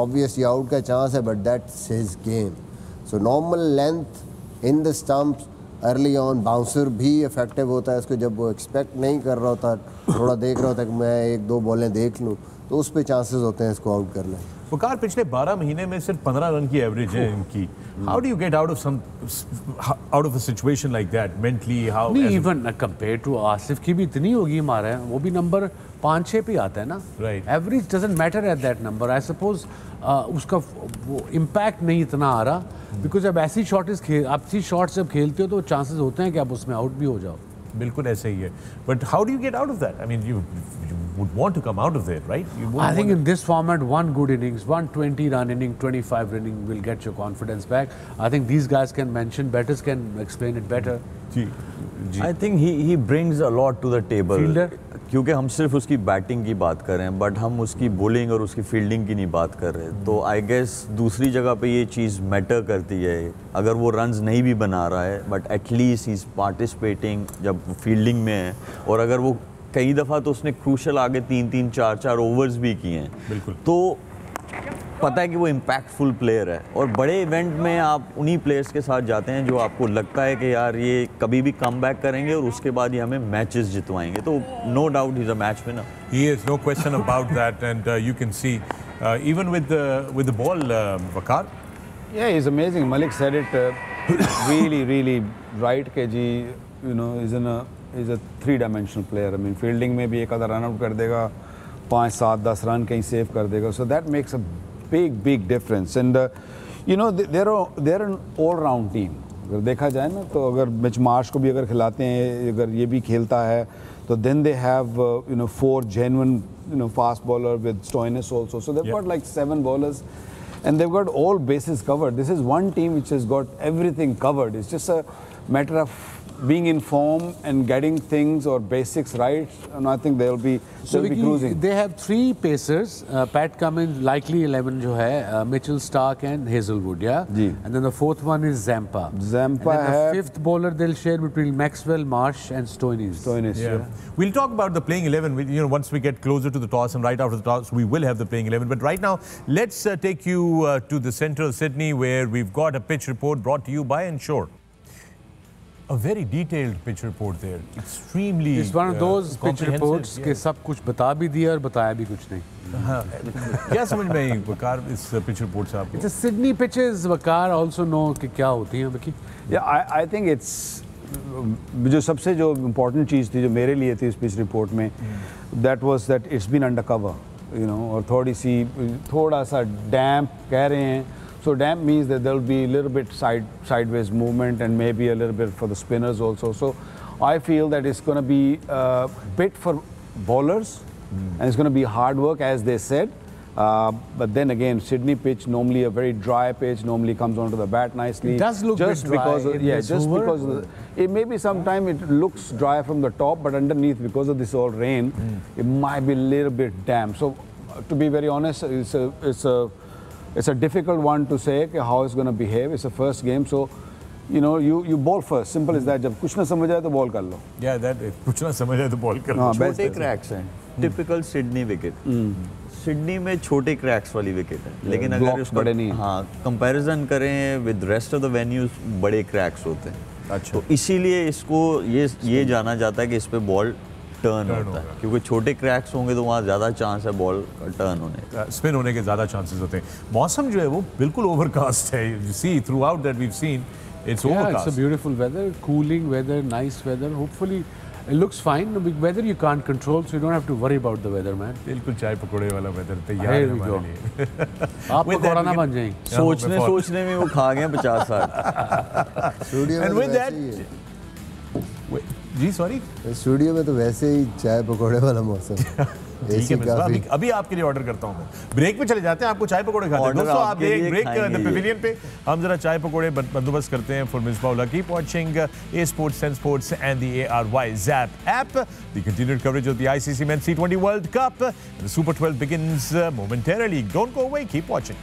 obviously out का चांस है, but that's his game. So normal length in the stumps early on, bouncer भी इफेक्टिव होता है इसको, जब वो एक्सपेक्ट नहीं कर रहा होता, थोड़ा देख रहा होता है कि मैं 1-2 बॉलें देख लूँ, तो उस पर चांसेस होते हैं इसको आउट करने। वकार, पिछले 12 महीने में सिर्फ 15 रन की एवरेज है इनकी। How do you get out of a situation like that mentally? How नहीं, इवन कंपेयर टू आसिफ की भी इतनी होगी हमारे, वो भी नंबर 5-6 पे आता है ना, right. Average doesn't matter at that number. I suppose उसका वो इम्पैक्ट नहीं इतना आ रहा, बिकॉज अब ऐसी शॉट्स जब खेलते हो तो चांसेस होते हैं कि आप उसमें आउट भी हो जाओ। बिल्कुल ऐसे ही है। But how do you get out of that? I mean you would want to come out of there, right? I think in this format, one good innings, 120-run inning, 25 inning will get your confidence back. I think these guys can mention, bettors can explain it better. I think he brings a lot to the table. Fielder? क्योंकि हम सिर्फ उसकी batting की बात कर रहे हैं, but हम उसकी बॉलिंग और उसकी फील्डिंग की नहीं बात कर रहे, तो आई गेस दूसरी जगह पे ये चीज़ मैटर करती है। अगर वो रन्स नहीं भी बना रहा है, but at least he is participating जब फील्डिंग में है, और अगर वो कई दफ़ा तो उसने क्रूशल आगे 3-3, 4-4 ओवर्स भी किए हैं, बिल्कुल, तो पता है कि वो इम्पैक्टफुल प्लेयर है। और बड़े इवेंट में आप उन्हीं प्लेयर्स के साथ जाते हैं जो आपको लगता है कि यार ये कभी भी कम बैक करेंगे और उसके बाद ये हमें मैचेस जितवाएंगे, तो no doubt he is a match winner. He is, no question about that, and you can see even with the ball, Waqar. Yeah, he's amazing. Malik said it really right. KG, you know, is a 3-dimensional player. I mean, fielding में भी एक आधा run out कर देगा, 5, 7, 10 run कहीं save कर देगा. So that makes a big difference. And you know, they're an all-round team. अगर देखा जाए ना, तो अगर मिच मार्श को भी अगर खिलाते हैं, अगर ये भी खेलता है, तो then they have 4 genuine fast bowler with Younis also. So they've got like 7 bowlers, and they've got all bases covered. This is one team which has got everything covered. It's just a matter of being in form and getting things or basics right, and I think they'll be cruising. They have 3 pacers. Pat Cummins, likely 11 जो है, Mitchell Stark and Hazelwood, yeah. Ji. And then the 4th one is Zampa. Zampa and then है. the 5th bowler they'll share between Maxwell, Marsh, and Stoinis. Yeah. We'll talk about the playing 11. Once we get closer to the toss, and right after the toss, we will have the playing 11. But right now, let's take you to the centre of Sydney, where we've got a pitch report brought to you by Ensure. A very detailed pitch report there. Extremely. It's one of those pitch reports के सब कुछ बता भी दिया और बताया भी कुछ नहीं. क्या समझ में आई वकार इस pitch report से आपको? It's a Sydney pitches. Waqar also know कि क्या होती हैं बाकी. Yeah, I think it's जो सबसे जो important चीज़ थी जो मेरे लिए थी इस pitch report में, that was that it's been undercover, you know, और थोड़ा सा damp कह रहे हैं. So damp means that there will be a little bit sideways movement and maybe a little bit for the spinners also. So I feel that it's going to be a bit for bowlers and it's going to be hard work as they said. But then again, Sydney pitch, normally a very dry pitch, normally comes onto the bat nicely. It does look just bit dry because of, in just over. because of it maybe sometime it looks dry from the top, but underneath because of this all rain, it might be a little bit damp. So to be very honest, it's a difficult one to say how it's going to behave. It's a first game, so you know you bowl first. Simple as that. जब कुछ ना समझ आए तो ball कर लो. Yeah, that कुछ ना समझ आए तो ball कर लो. छोटे cracks हैं. Typical Sydney wicket. Sydney में छोटे cracks वाली wicket है. लेकिन अगर उसको हाँ comparison करें with rest of the venues बड़े cracks होते हैं. अच्छा. तो इसीलिए इसको ये जाना जाता है कि इस पे ball टर्न होता है क्योंकि छोटे क्रैक्स होंगे तो वहाँ ज़्यादा चांस है बॉल का टर्न होने का, स्पिन होने के ज़्यादा चांसेस होते हैं. मौसम जो है वो बिल्कुल ओवरकास्ट है. You see throughout that we've seen it's overcast. It's a beautiful weather, cooling weather, nice weather. Hopefully it looks fine. The weather you can't control, so you don't have to worry about the weather, man. बिल्कुल चाय पकोड़े वाला weather तैयार है हमारे लिए. आप पकोड़ा ना बन जाएंगे. सोचने में वो खा गए 50-60. And with that, जी सॉरी, स्टूडियो में तो वैसे ही चाय पकोड़े वाला मौसम. ठीक है मिसबा, अभी आपके लिए ऑर्डर करता हूँ मैं. ब्रेक पे चले जाते हैं, आपको चाय पकोड़े खाते हैं. दोस्तों आप एक ब्रेक द पेविलियन पे हम जरा चाय पकोड़े बंदोबस्त करते हैं for Misbah ullah. Keep watching A sports, 10 sports and the ARY Zap app. The continued coverage of the ICC Men's T20 World Cup. The Super 12 begins momentarily. Don't go away, keep watching.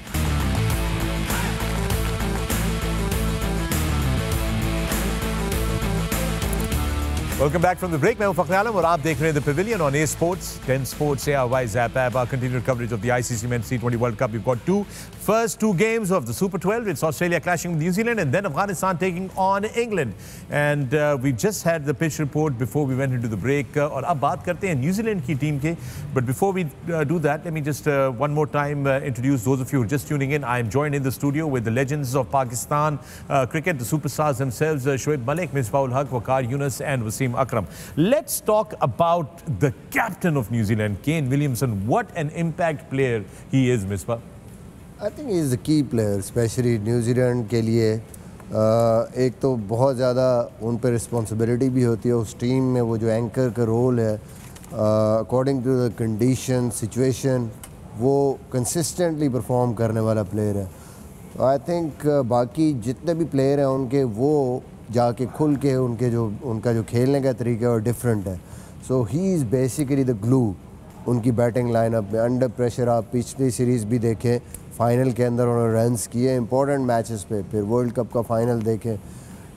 Welcome back from the break. मैं हूं फखर आलम और आप देख रहे हैं The Pavilion on A Sports, 10 Sports, ARY Zap app. Our continued coverage of the ICC Men's T20 World Cup. We've got first two games of the Super 12. It's Australia clashing with New Zealand and then Afghanistan taking on England. And we just had the pitch report before we went into the break. और अब बात करते हैं New Zealand की team के. But before we do that, let me just one more time introduce those of you who are just tuning in. I am joined in the studio with the legends of Pakistan cricket, the superstars themselves, Shoaib Malik, Misbah ul Haq, Waqar, Younis and Wasim, Akram. Let's talk about the captain of New Zealand, Kane Williamson. What an impact player he is, Misbah. I think he is a key player, especially New Zealand के लिए. एक तो बहुत ज़्यादा उन पर responsibility भी होती है उस टीम में. वो जो एंकर का रोल है, according to the condition situation, वो कंसिस्टेंटली परफॉर्म करने वाला प्लेयर है. आई थिंक बाकी जितने भी प्लेयर हैं उनके वो जाके खुल के उनका जो खेलने का तरीका है वो डिफरेंट है. So he is basically the glue उनकी बैटिंग लाइनअप में. अंडर प्रेशर आप पिछली सीरीज़ भी देखें, फाइनल के अंदर उन्होंने रन्स किए इंपॉर्टेंट मैचेस पे, फिर वर्ल्ड कप का फाइनल देखें.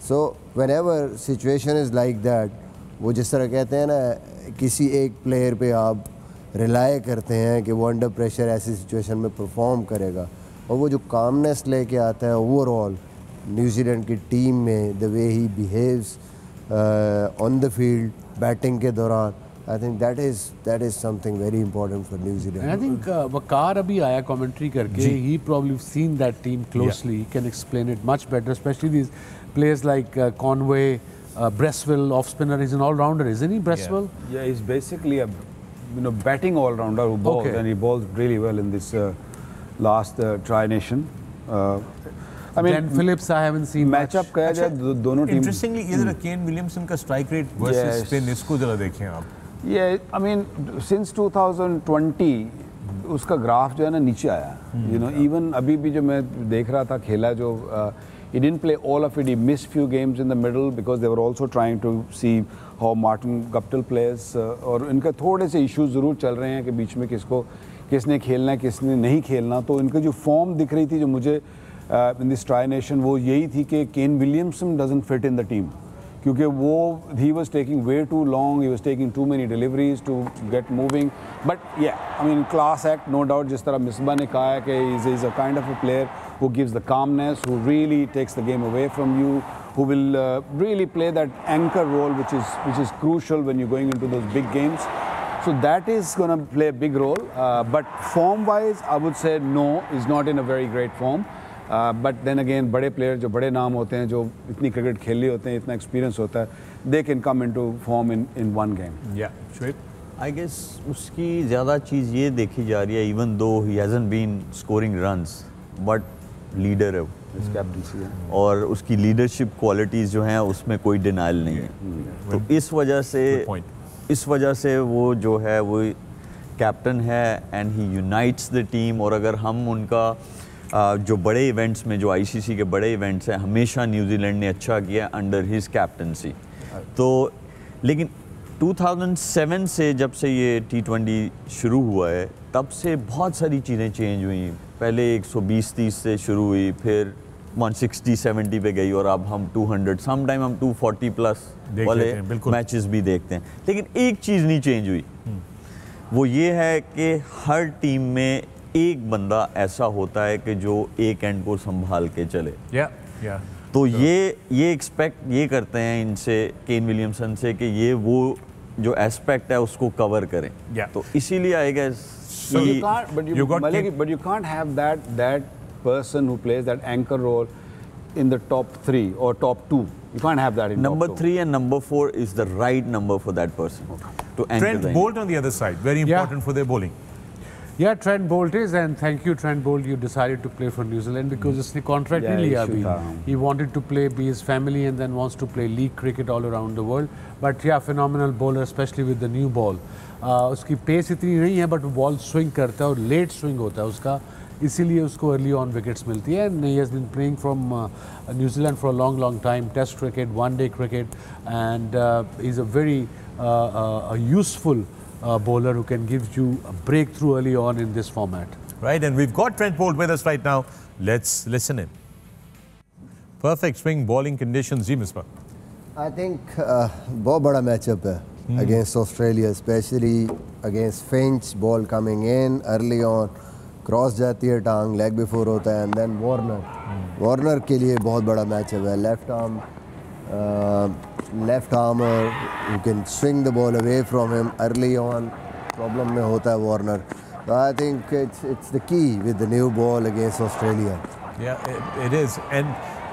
So whenever situation is like that, वो जिस तरह कहते हैं ना किसी एक प्लेयर पे आप रिलाय करते हैं कि वो अंडर प्रेशर ऐसी सिचुएशन में परफॉर्म करेगा, और वो जो कामनेस लेके आता है ओवरऑल न्यूजीलैंड की टीम में, the way he behaves on the field batting के दौरान, I think that is something very important for New Zealand. And I think Waqar abhi aaya commentary karke. He probably seen that team closely. He can explain it much better, especially these players like Conway, Bresswell, off spinner. He's an all-rounder, isn't he, Bresswell? Yeah, he's basically a batting all-rounder who bowls, and he bowls really well in this last Tri-Nation. I mean, Glenn Phillips, I haven't seen matchup कहा जाए दोनों team. Interestingly, ये जरा Kane Williamson का strike rate versus spin, इसको जरा देखें आप. Yeah, I mean, since 2020 उसका ग्राफ जो है ना नीचे आया. You know, even अभी भी जो मैं देख रहा था खेला जो he didn't play all of it. He missed few games in the middle because they were also trying to see how Martin Guptill plays. और इनका थोड़े से issues ज़रूर चल रहे हैं कि बीच में किसने खेलना है किसने नहीं खेलना. तो इनका जो form दिख रही थी जो मुझे in this Tri-Nation वो यही थी कि Kane Williamson doesn't fit in the team. क्योंकि वो he was taking way too long, he was taking too many deliveries to get moving. But yeah, I mean class act, no doubt. जिस तरह मिसबा ने कहा है कि he's a kind of a player who gives the calmness, who really takes the game away from you, who will really play that anchor role, which is crucial when you're going into those big games. So that is going to play a big role. But form-wise, I would say no, is not in a very great form. But then again, बड़े player जो बड़े नाम होते हैं, जो इतनी cricket खेली होते हैं, इतना experience होता है, they can come into form in one game. Yeah, Shoaib? I guess उसकी ज़्यादा चीज़ ये देखी जा रही है, even though he hasn't been scoring runs, but leader है वो. His captaincy है. और उसकी leadership qualities जो हैं उसमें कोई denial नहीं है. तो इस वजह से वो जो है वो कैप्टन है and he unites the team. और अगर हम उनका जो बड़े इवेंट्स में जो आईसीसी के बड़े इवेंट्स हैं हमेशा न्यूजीलैंड ने अच्छा किया अंडर हिज कैप्टनसी. तो लेकिन 2007 से जब से ये T20 शुरू हुआ है तब से बहुत सारी चीज़ें चेंज हुई. पहले 120-30 से शुरू हुई, फिर 160-70 पे गई और अब हम 200, सम टाइम हम 240 प्लस वाले मैचेस भी देखते हैं. लेकिन एक चीज़ नहीं चेंज हुई, वो ये है कि हर टीम में एक बंदा ऐसा होता है कि जो एक एंड को संभाल के चले. तो ये एक्सपेक्ट ये करते हैं इनसे, केन विलियमसन से, कि ये वो जो एस्पेक्ट है उसको कवर करें. तो इसीलिए आएगा. So but you can't have that person who plays that anchor role in the top 3 or top 2. You can't have that in number top 3 and number 4 is the right number for that person to anchor. Trent Bolt on the other side, very important for their bowling. Yeah, Trent Bolt is, and thank you, Trent Bolt. You decided to play for New Zealand because it's the contract really. He wanted to play, be his family, and then wants to play league cricket all around the world. But yeah, phenomenal bowler, especially with the new ball. उसकी pace इतनी नहीं है, but ball swing करता है और late swing होता है उसका, इसीलिए उसको अर्ली ऑन विकेट्स मिलती है. And he has been playing from New Zealand for a long time, test cricket, one day cricket, and he is a very useful bowler who can give you a breakthrough early on in this format. Right, and we've got Trent Bolt with us right now. Let's listen in. Perfect swing bowling conditions, जी Misbah. I think बहुत बड़ा matchup है against Australia, especially against Finch. Ball coming in early on, cross जाती है टांग, leg before होता है, and then Warner के लिए बहुत बड़ा matchup है. Left armer who can swing the ball away from him early on. Problem में होता है Warner. So I think it's the key with the new ball against Australia. Yeah, it is. And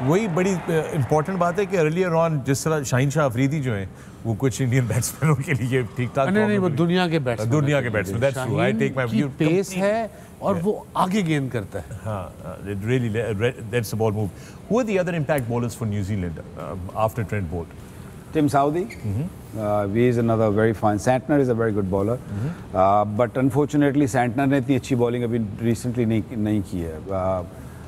वही बड़ी important बात है कि earlier on जिस तरह शाहीन शाह अफरीदी जो हैं वो कुछ इंडियन बैट्समैनों के लिए ठीक-ठाक. नहीं, वो दुनिया के batsman. That's true. I take my view. Pace है और वो आगे गेंद करता है. हाँ, it really that's the ball move. Who are the other impact bowlers for New Zealand after Trent Bolt? Tim Southee, he is another very fine. Santner is a very good bowler, but unfortunately Santner ने इतनी अच्छी bowling अभी recently नहीं की है.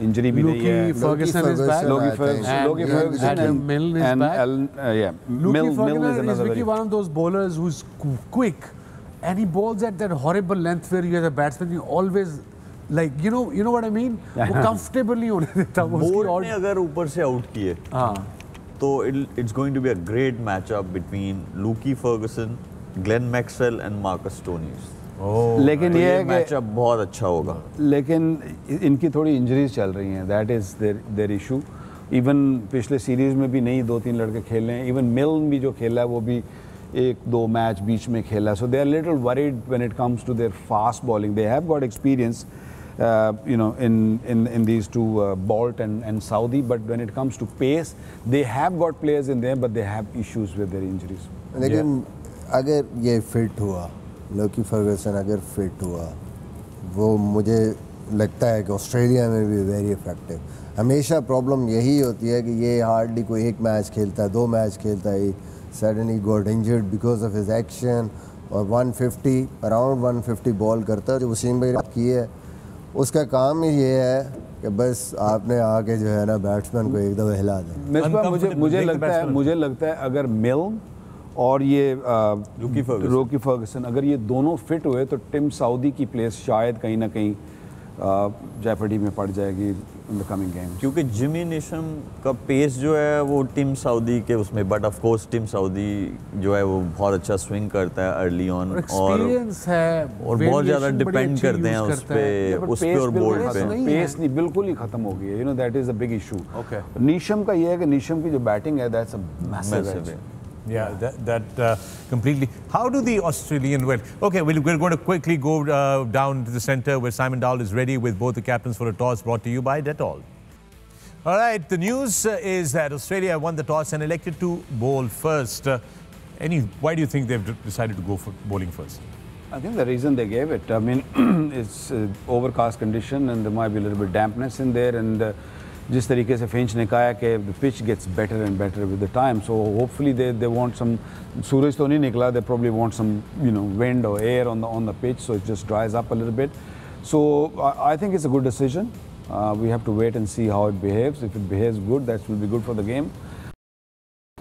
Injury भी नहीं है. Ferguson is back. Logie Ferguson and Milne is back. Milne is another very. One of those bowlers who's quick, and he bowls at that horrible length where you as a batsman you always like you know what I mean. वो comfortable नहीं होने देता. Bolt ने अगर ऊपर से out किए, तो it's going to be a great matchup between Logie Ferguson, Glenn Maxwell and Marcus Stoinis. लेकिन ये मैचअप बहुत अच्छा होगा. लेकिन इनकी थोड़ी इंजरीज चल रही हैं. That is there issue. Even पिछले सीरीज में भी नहीं 2-3 लड़के खेल रहे हैं. इवन मिल्न भी जो खेला है वो भी 1-2 मैच बीच में खेला. So they are little worried when it comes to their fast bowling. They have got experience in these two, Bolt and Southee, but when it comes to pace, they have got players in there, but they have issues with their injuries. लेकिन अगर ये fit हुआ, Lockie Ferguson अगर fit हुआ, वो मुझे लगता है कि ऑस्ट्रेलिया में भी वेरी इफेक्टिव. हमेशा प्रॉब्लम यही होती है कि ये हार्डली कोई एक मैच खेलता है, 2 मैच खेलता है. Suddenly got injured because of his action. और 150 अराउंड 150 बॉल करता है. जो वसीम भाई ने की है उसका काम ही ये है कि बस आपने आके जो है ना बैट्समैन को एक दफ़ा हिला दें. मुझे लगता है अगर मिल्न और ये लोकी फर्गसन अगर ये दोनों फिट हुए तो टिम साउदी की प्लेस शायद कहीं ना कहीं जेपर्डी में पड़ जाएगी. in the coming games. क्योंकि जिमी नेशम का पेस जो है वो टीम सऊदी के उसमें, but of course team Saudi जो है वो बहुत अच्छा स्विंग करता है अर्ली ऑन, और बहुत ज़्यादा डिपेंड करते हैं उस पे और बोल्ड पे। पेस नहीं बिल्कुल ही खत्म हो गई है, you know that is a big issue. Neesham का ये है कि नीशम की जो बैटिंग है that's a massive. Yeah, that completely. How do the Australian win? Okay, we're going to quickly go down to the center where Simon Dowell is ready with both the captains for a toss, brought to you by Dettol. All right, the news is that Australia won the toss and elected to bowl first. Why do you think they've decided to go for bowling first? I think the reason they gave it, I mean, it's overcast condition and there might be a little bit dampness in there, and जिस तरीके से Finch ने कहा कि the pitch gets better and better with the time, so hopefully they want some, सूरज तो नहीं निकला, they probably want some, you know, wind or air on the pitch so it just dries up a little bit. So I think it's a good decision. We have to wait and see how it behaves. If it behaves good, that will be good for the game.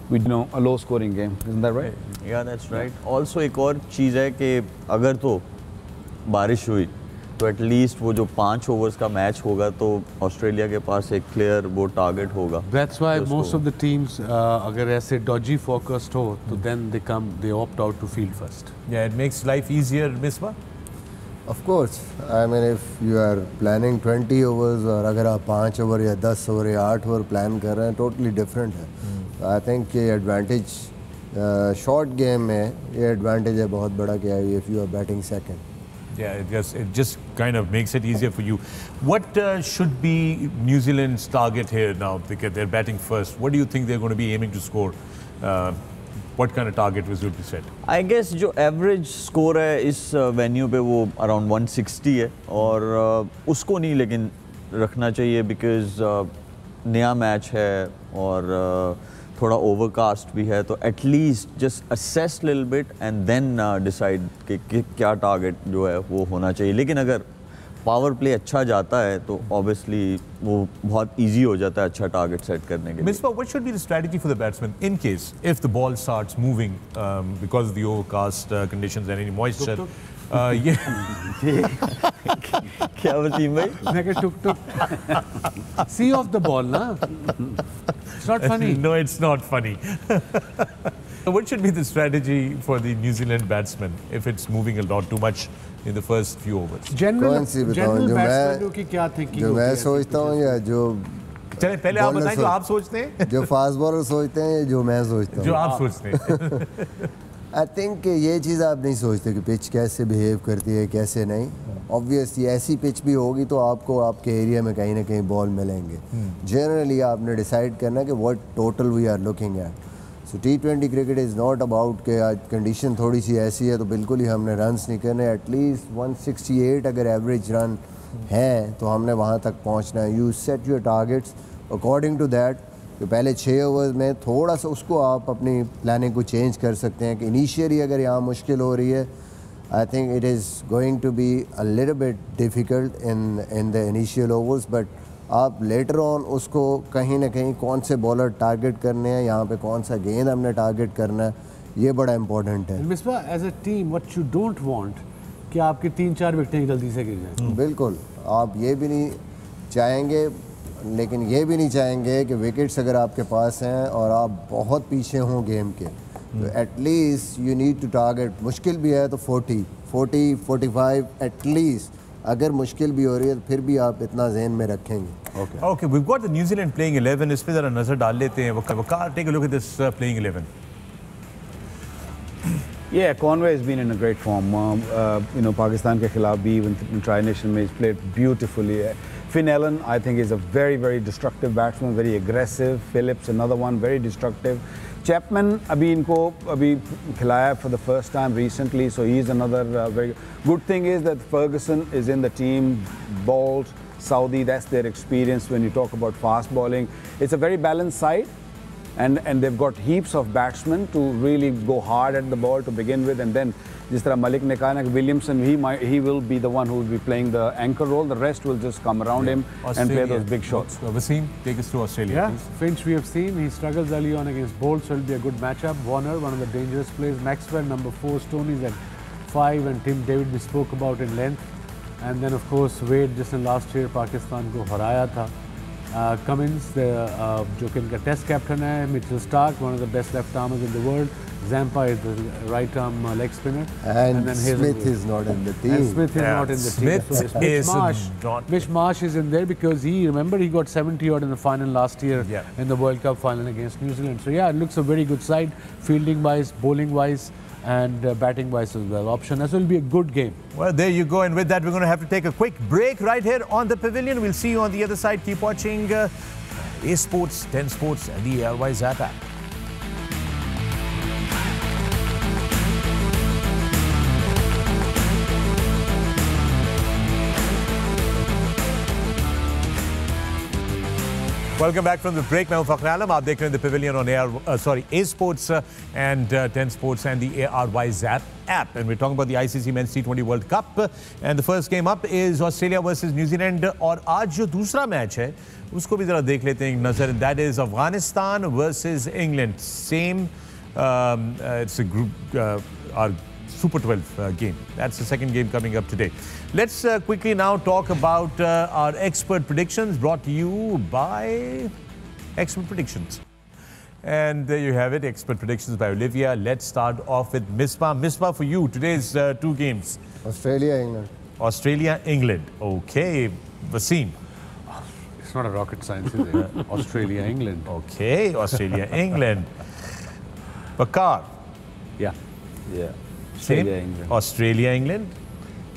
We know a low scoring game, isn't that right? Yeah, that's right. Also एक और चीज़ है कि अगर तो बारिश हुई तो at least वो जो 5 ओवर्स का मैच होगा तो ऑस्ट्रेलिया के पास एक क्लियर वो टारगेट होगा। That's why most of the teams अगर ऐसे dodgy forecast हो तो then they opt out to field first. Yeah, it makes life easier, Misbah. Of course, I mean if you are planning 20 overs और अगर आप 5 over या 10 over या 8 over plan कर रहे हैं, totally different है। I think ये advantage short game में ये advantage है बहुत बड़ा कि if you are batting second. Yeah, it just kind of makes it easier for you. What should be New Zealand's target here now? Because they're batting first. What do you think they're going to be aiming to score? What kind of target was going to be set? I guess जो average score है इस venue पे वो around 160 है, और उसको नहीं लेकिन रखना चाहिए because नया मैच है और थोड़ा ओवरकास्ट भी है, तो at least just assess little bit and then decide कि क्या टारगेट जो है वो होना चाहिए। लेकिन अगर पावर प्ले अच्छा जाता है तो ऑब्वियसली वो बहुत इजी हो जाता है अच्छा टारगेट सेट करने के लिए। Misbah, what should be the strategy for the batsman in case if the ball starts moving because of the overcast conditions and any moisture? क्या वसीम भाई? मैं कह टुक टुक see off the ball ना? It's not funny. No, it's not funny. What should be the strategy for the New Zealand batsman if it's moving a lot too much in the first few overs? General batsman की क्या thinking? जो मैं सोचता हूँ या जो चले पहले आप बताएं जो आप सोचते हैं, जो फास्ट बॉलर सोचते हैं, जो मैं सोचता हूँ, जो आप सोचते हैं। आई थिंक ये चीज़ आप नहीं सोचते कि पिच कैसे बिहेव करती है कैसे नहीं। ऑब्वियसली ऐसी पिच भी होगी तो आपको आपके एरिया में कहीं ना कहीं बॉल मिलेंगे। जनरली आपने डिसाइड करना कि what total we are looking at. So T20 cricket is not about कि आज कंडीशन थोड़ी सी ऐसी है तो बिल्कुल ही हमने रन्स नहीं करने। एटलीस्ट 168 अगर एवरेज रन है तो हमने वहाँ तक पहुँचना है। You set your targets according to that. तो पहले 6 ओवर्स में थोड़ा सा उसको आप अपनी प्लानिंग को चेंज कर सकते हैं कि इनिशियली अगर यहाँ मुश्किल हो रही है, I think it is going to be a little bit difficult in the initial overs, but आप लेटर ऑन उसको कहीं ना कहीं कौन से बॉलर टारगेट करने हैं, यहाँ पे कौन सा गेंद हमने टारगेट करना है, ये बड़ा इंपॉर्टेंट है। Misbah as a team what you don't want कि आपकी 3-4 विकेटें जल्दी से गिर जाएं। बिल्कुल, आप ये भी नहीं चाहेंगे, लेकिन ये भी नहीं चाहेंगे कि विकेट्स अगर आपके पास हैं और आप बहुत पीछे हों गेम के, तो at least you need to target. मुश्किल भी है तो 40-45 एटलीस्ट। अगर मुश्किल भी हो रही है तो फिर भी आप इतना ज़हन में रखेंगे। Okay, we've got the New Zealand playing 11. इस पे ज़रा नज़र डाल लेते हैं। Waqar, take a look at this playing 11. Yeah, Conway has been in a great form. You know, Pakistan के खिलाफ भी in Tri-Nation में he's played beautifully. Finn Allen, I think, is a very, very destructive batsman, very aggressive. Phillips, another one, very destructive. Chapman, अभी इनको अभी खिलाया for the first time recently, so he's another very good thing is that Ferguson is in the team, bowls, Saudi, that's their experience when you talk about fast bowling. It's a very balanced side. And they've got heaps of batsmen to really go hard at the ball to begin with, and then जिस तरह मलिक ने कहा ना कि Williamson he will be the one who will be playing the anchor role. The rest will just come around him and play those big shots. Wasim, take us to Australia, please. Finch we have seen he struggles early on against Bolt, so it'll be a good matchup. Warner, one of the dangerous players. Maxwell, number 4. Stoney's at 5, and Tim David we spoke about in length. And then of course Wade, just in last year Pakistan को हराया था. Cummins, जो कि इनका test captain है, Mitchell Stark, one of the best left armers in the world. Zampa is the right arm leg spinner. And then Smith is not in the team. And Smith is not in the Smith team. So Mitch Marsh is in there because remember he got 70 odd in the final last year in the World Cup final against New Zealand. So yeah, it looks a very good side, fielding wise, bowling wise, and batting wise as well. Option as will be a good game. Well, there you go. And with that, we're going to have to take a quick break right here on the Pavilion. We'll see you on the other side. Keep watching A Sports, 10 Sports, and the ARY Zap app. Welcome back from the break. मैं हूं फखर आलम. आप देख रहे हैं The Pavilion on A Sports and 10 Sports and the ARY Zap app. And we're talking about the ICC Men's T20 World Cup. And the first game up is Australia versus New Zealand. और आज जो दूसरा match है उसको भी जरा देख लेते हैं नजर. That is Afghanistan versus England. Same. It's a group. Our Super 12 game. That's the second game coming up today. Let's quickly now talk about our expert predictions brought to you by Expert Predictions. And there you have it, Expert Predictions by Olivia. Let's start off with Misbah. Misbah, for you, today's two games. Australia, England. Australia, England. Okay. Wasim. It's not a rocket science, is it? Australia, England. Okay. Australia, England. Waqar. Yeah. Australia, England. Australia, England.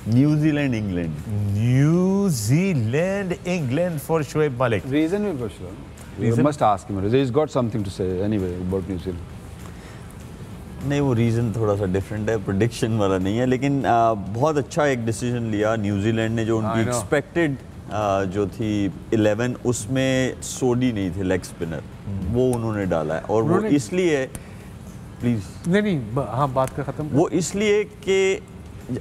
New Zealand, England. New Zealand, England for Shoaib Malik. Reason will push on. You must ask him. He's got something to say anyway about New Zealand. नहीं, वो reason थोड़ा सा different है, prediction वाला नहीं है, लेकिन बहुत अच्छा एक डिसीजन लिया न्यूजीलैंड ने. जो उनकी एक्सपेक्टेड जो थी 11, उसमें सोडी नहीं थे लेग स्पिनर, वो उन्होंने डाला है. और वो इसलिए प्लीज़ नहीं हाँ बात का ख़त्म. वो इसलिए कि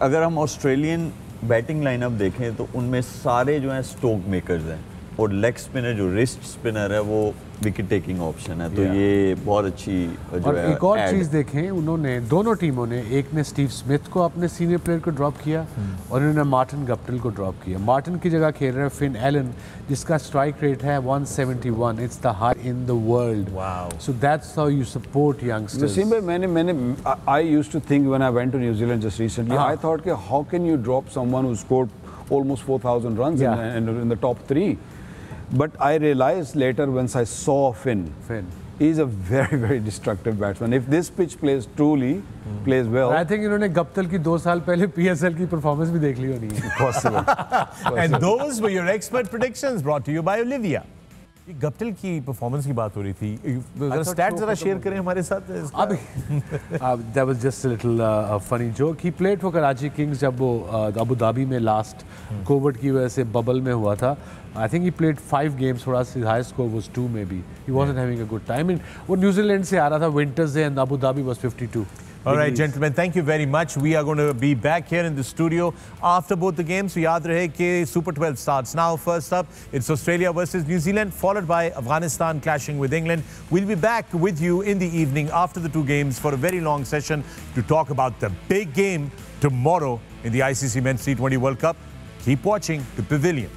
अगर हम ऑस्ट्रेलियन बैटिंग लाइनअप देखें तो उनमें सारे जो हैं स्ट्रोक मेकर्स हैं, और लेग स्पिनर जो रिस्ट स्पिनर है वो विकेट टेकिंग ऑप्शन है. तो ये बहुत अच्छी जो और है. एक और चीज़ देखें, उन्होंने दोनों टीमों ने, एक ने स्टीव स्मिथ को अपने सीनियर प्लेयर को ड्रॉप किया और इन्होंने मार्टिन गप्टिल को ड्रॉप किया. मार्टिन की जगह खेल रहे हैं फिन एलन, जिसका स्ट्राइक रेट है 171. It's the high in the world. So that's how you support youngsters. Wasim भाई, मैंने I used to think when I went to New Zealand just recently, I thought कि how can you drop someone who scored almost 4,000 runs in the top 3. But I realized later once I saw Finn, he's a very, very destructive batsman. If this pitch plays well. I think इन्होंने Guptill की 2 साल पहले PSL की performance भी देख ली होनी है. Possible. And those were your expert predictions brought to you by Olivia. Guptill की परफॉर्मेंस की बात हो रही थी. स्टैट्स जरा शेयर करें हमारे साथ. That was just a little funny joke. He played for Karachi Kings जब वो अबू धाबी में लास्ट कोविड की वजह से बबल में हुआ था. I think he played 5 games for us. His highest score was 2 maybe. He wasn't having a good time. And वो न्यूजीलैंड से आ रहा था winters से, and Abu Dhabi was 52. All right, gentlemen, thank you very much. We are going to be back here in the studio after both the games. So yaad rahe ki Super 12 starts now. First up, it's Australia versus New Zealand, followed by Afghanistan clashing with England. We'll be back with you in the evening after the 2 games for a very long session to talk about the big game tomorrow in the ICC Men's T20 World Cup. Keep watching the Pavilion.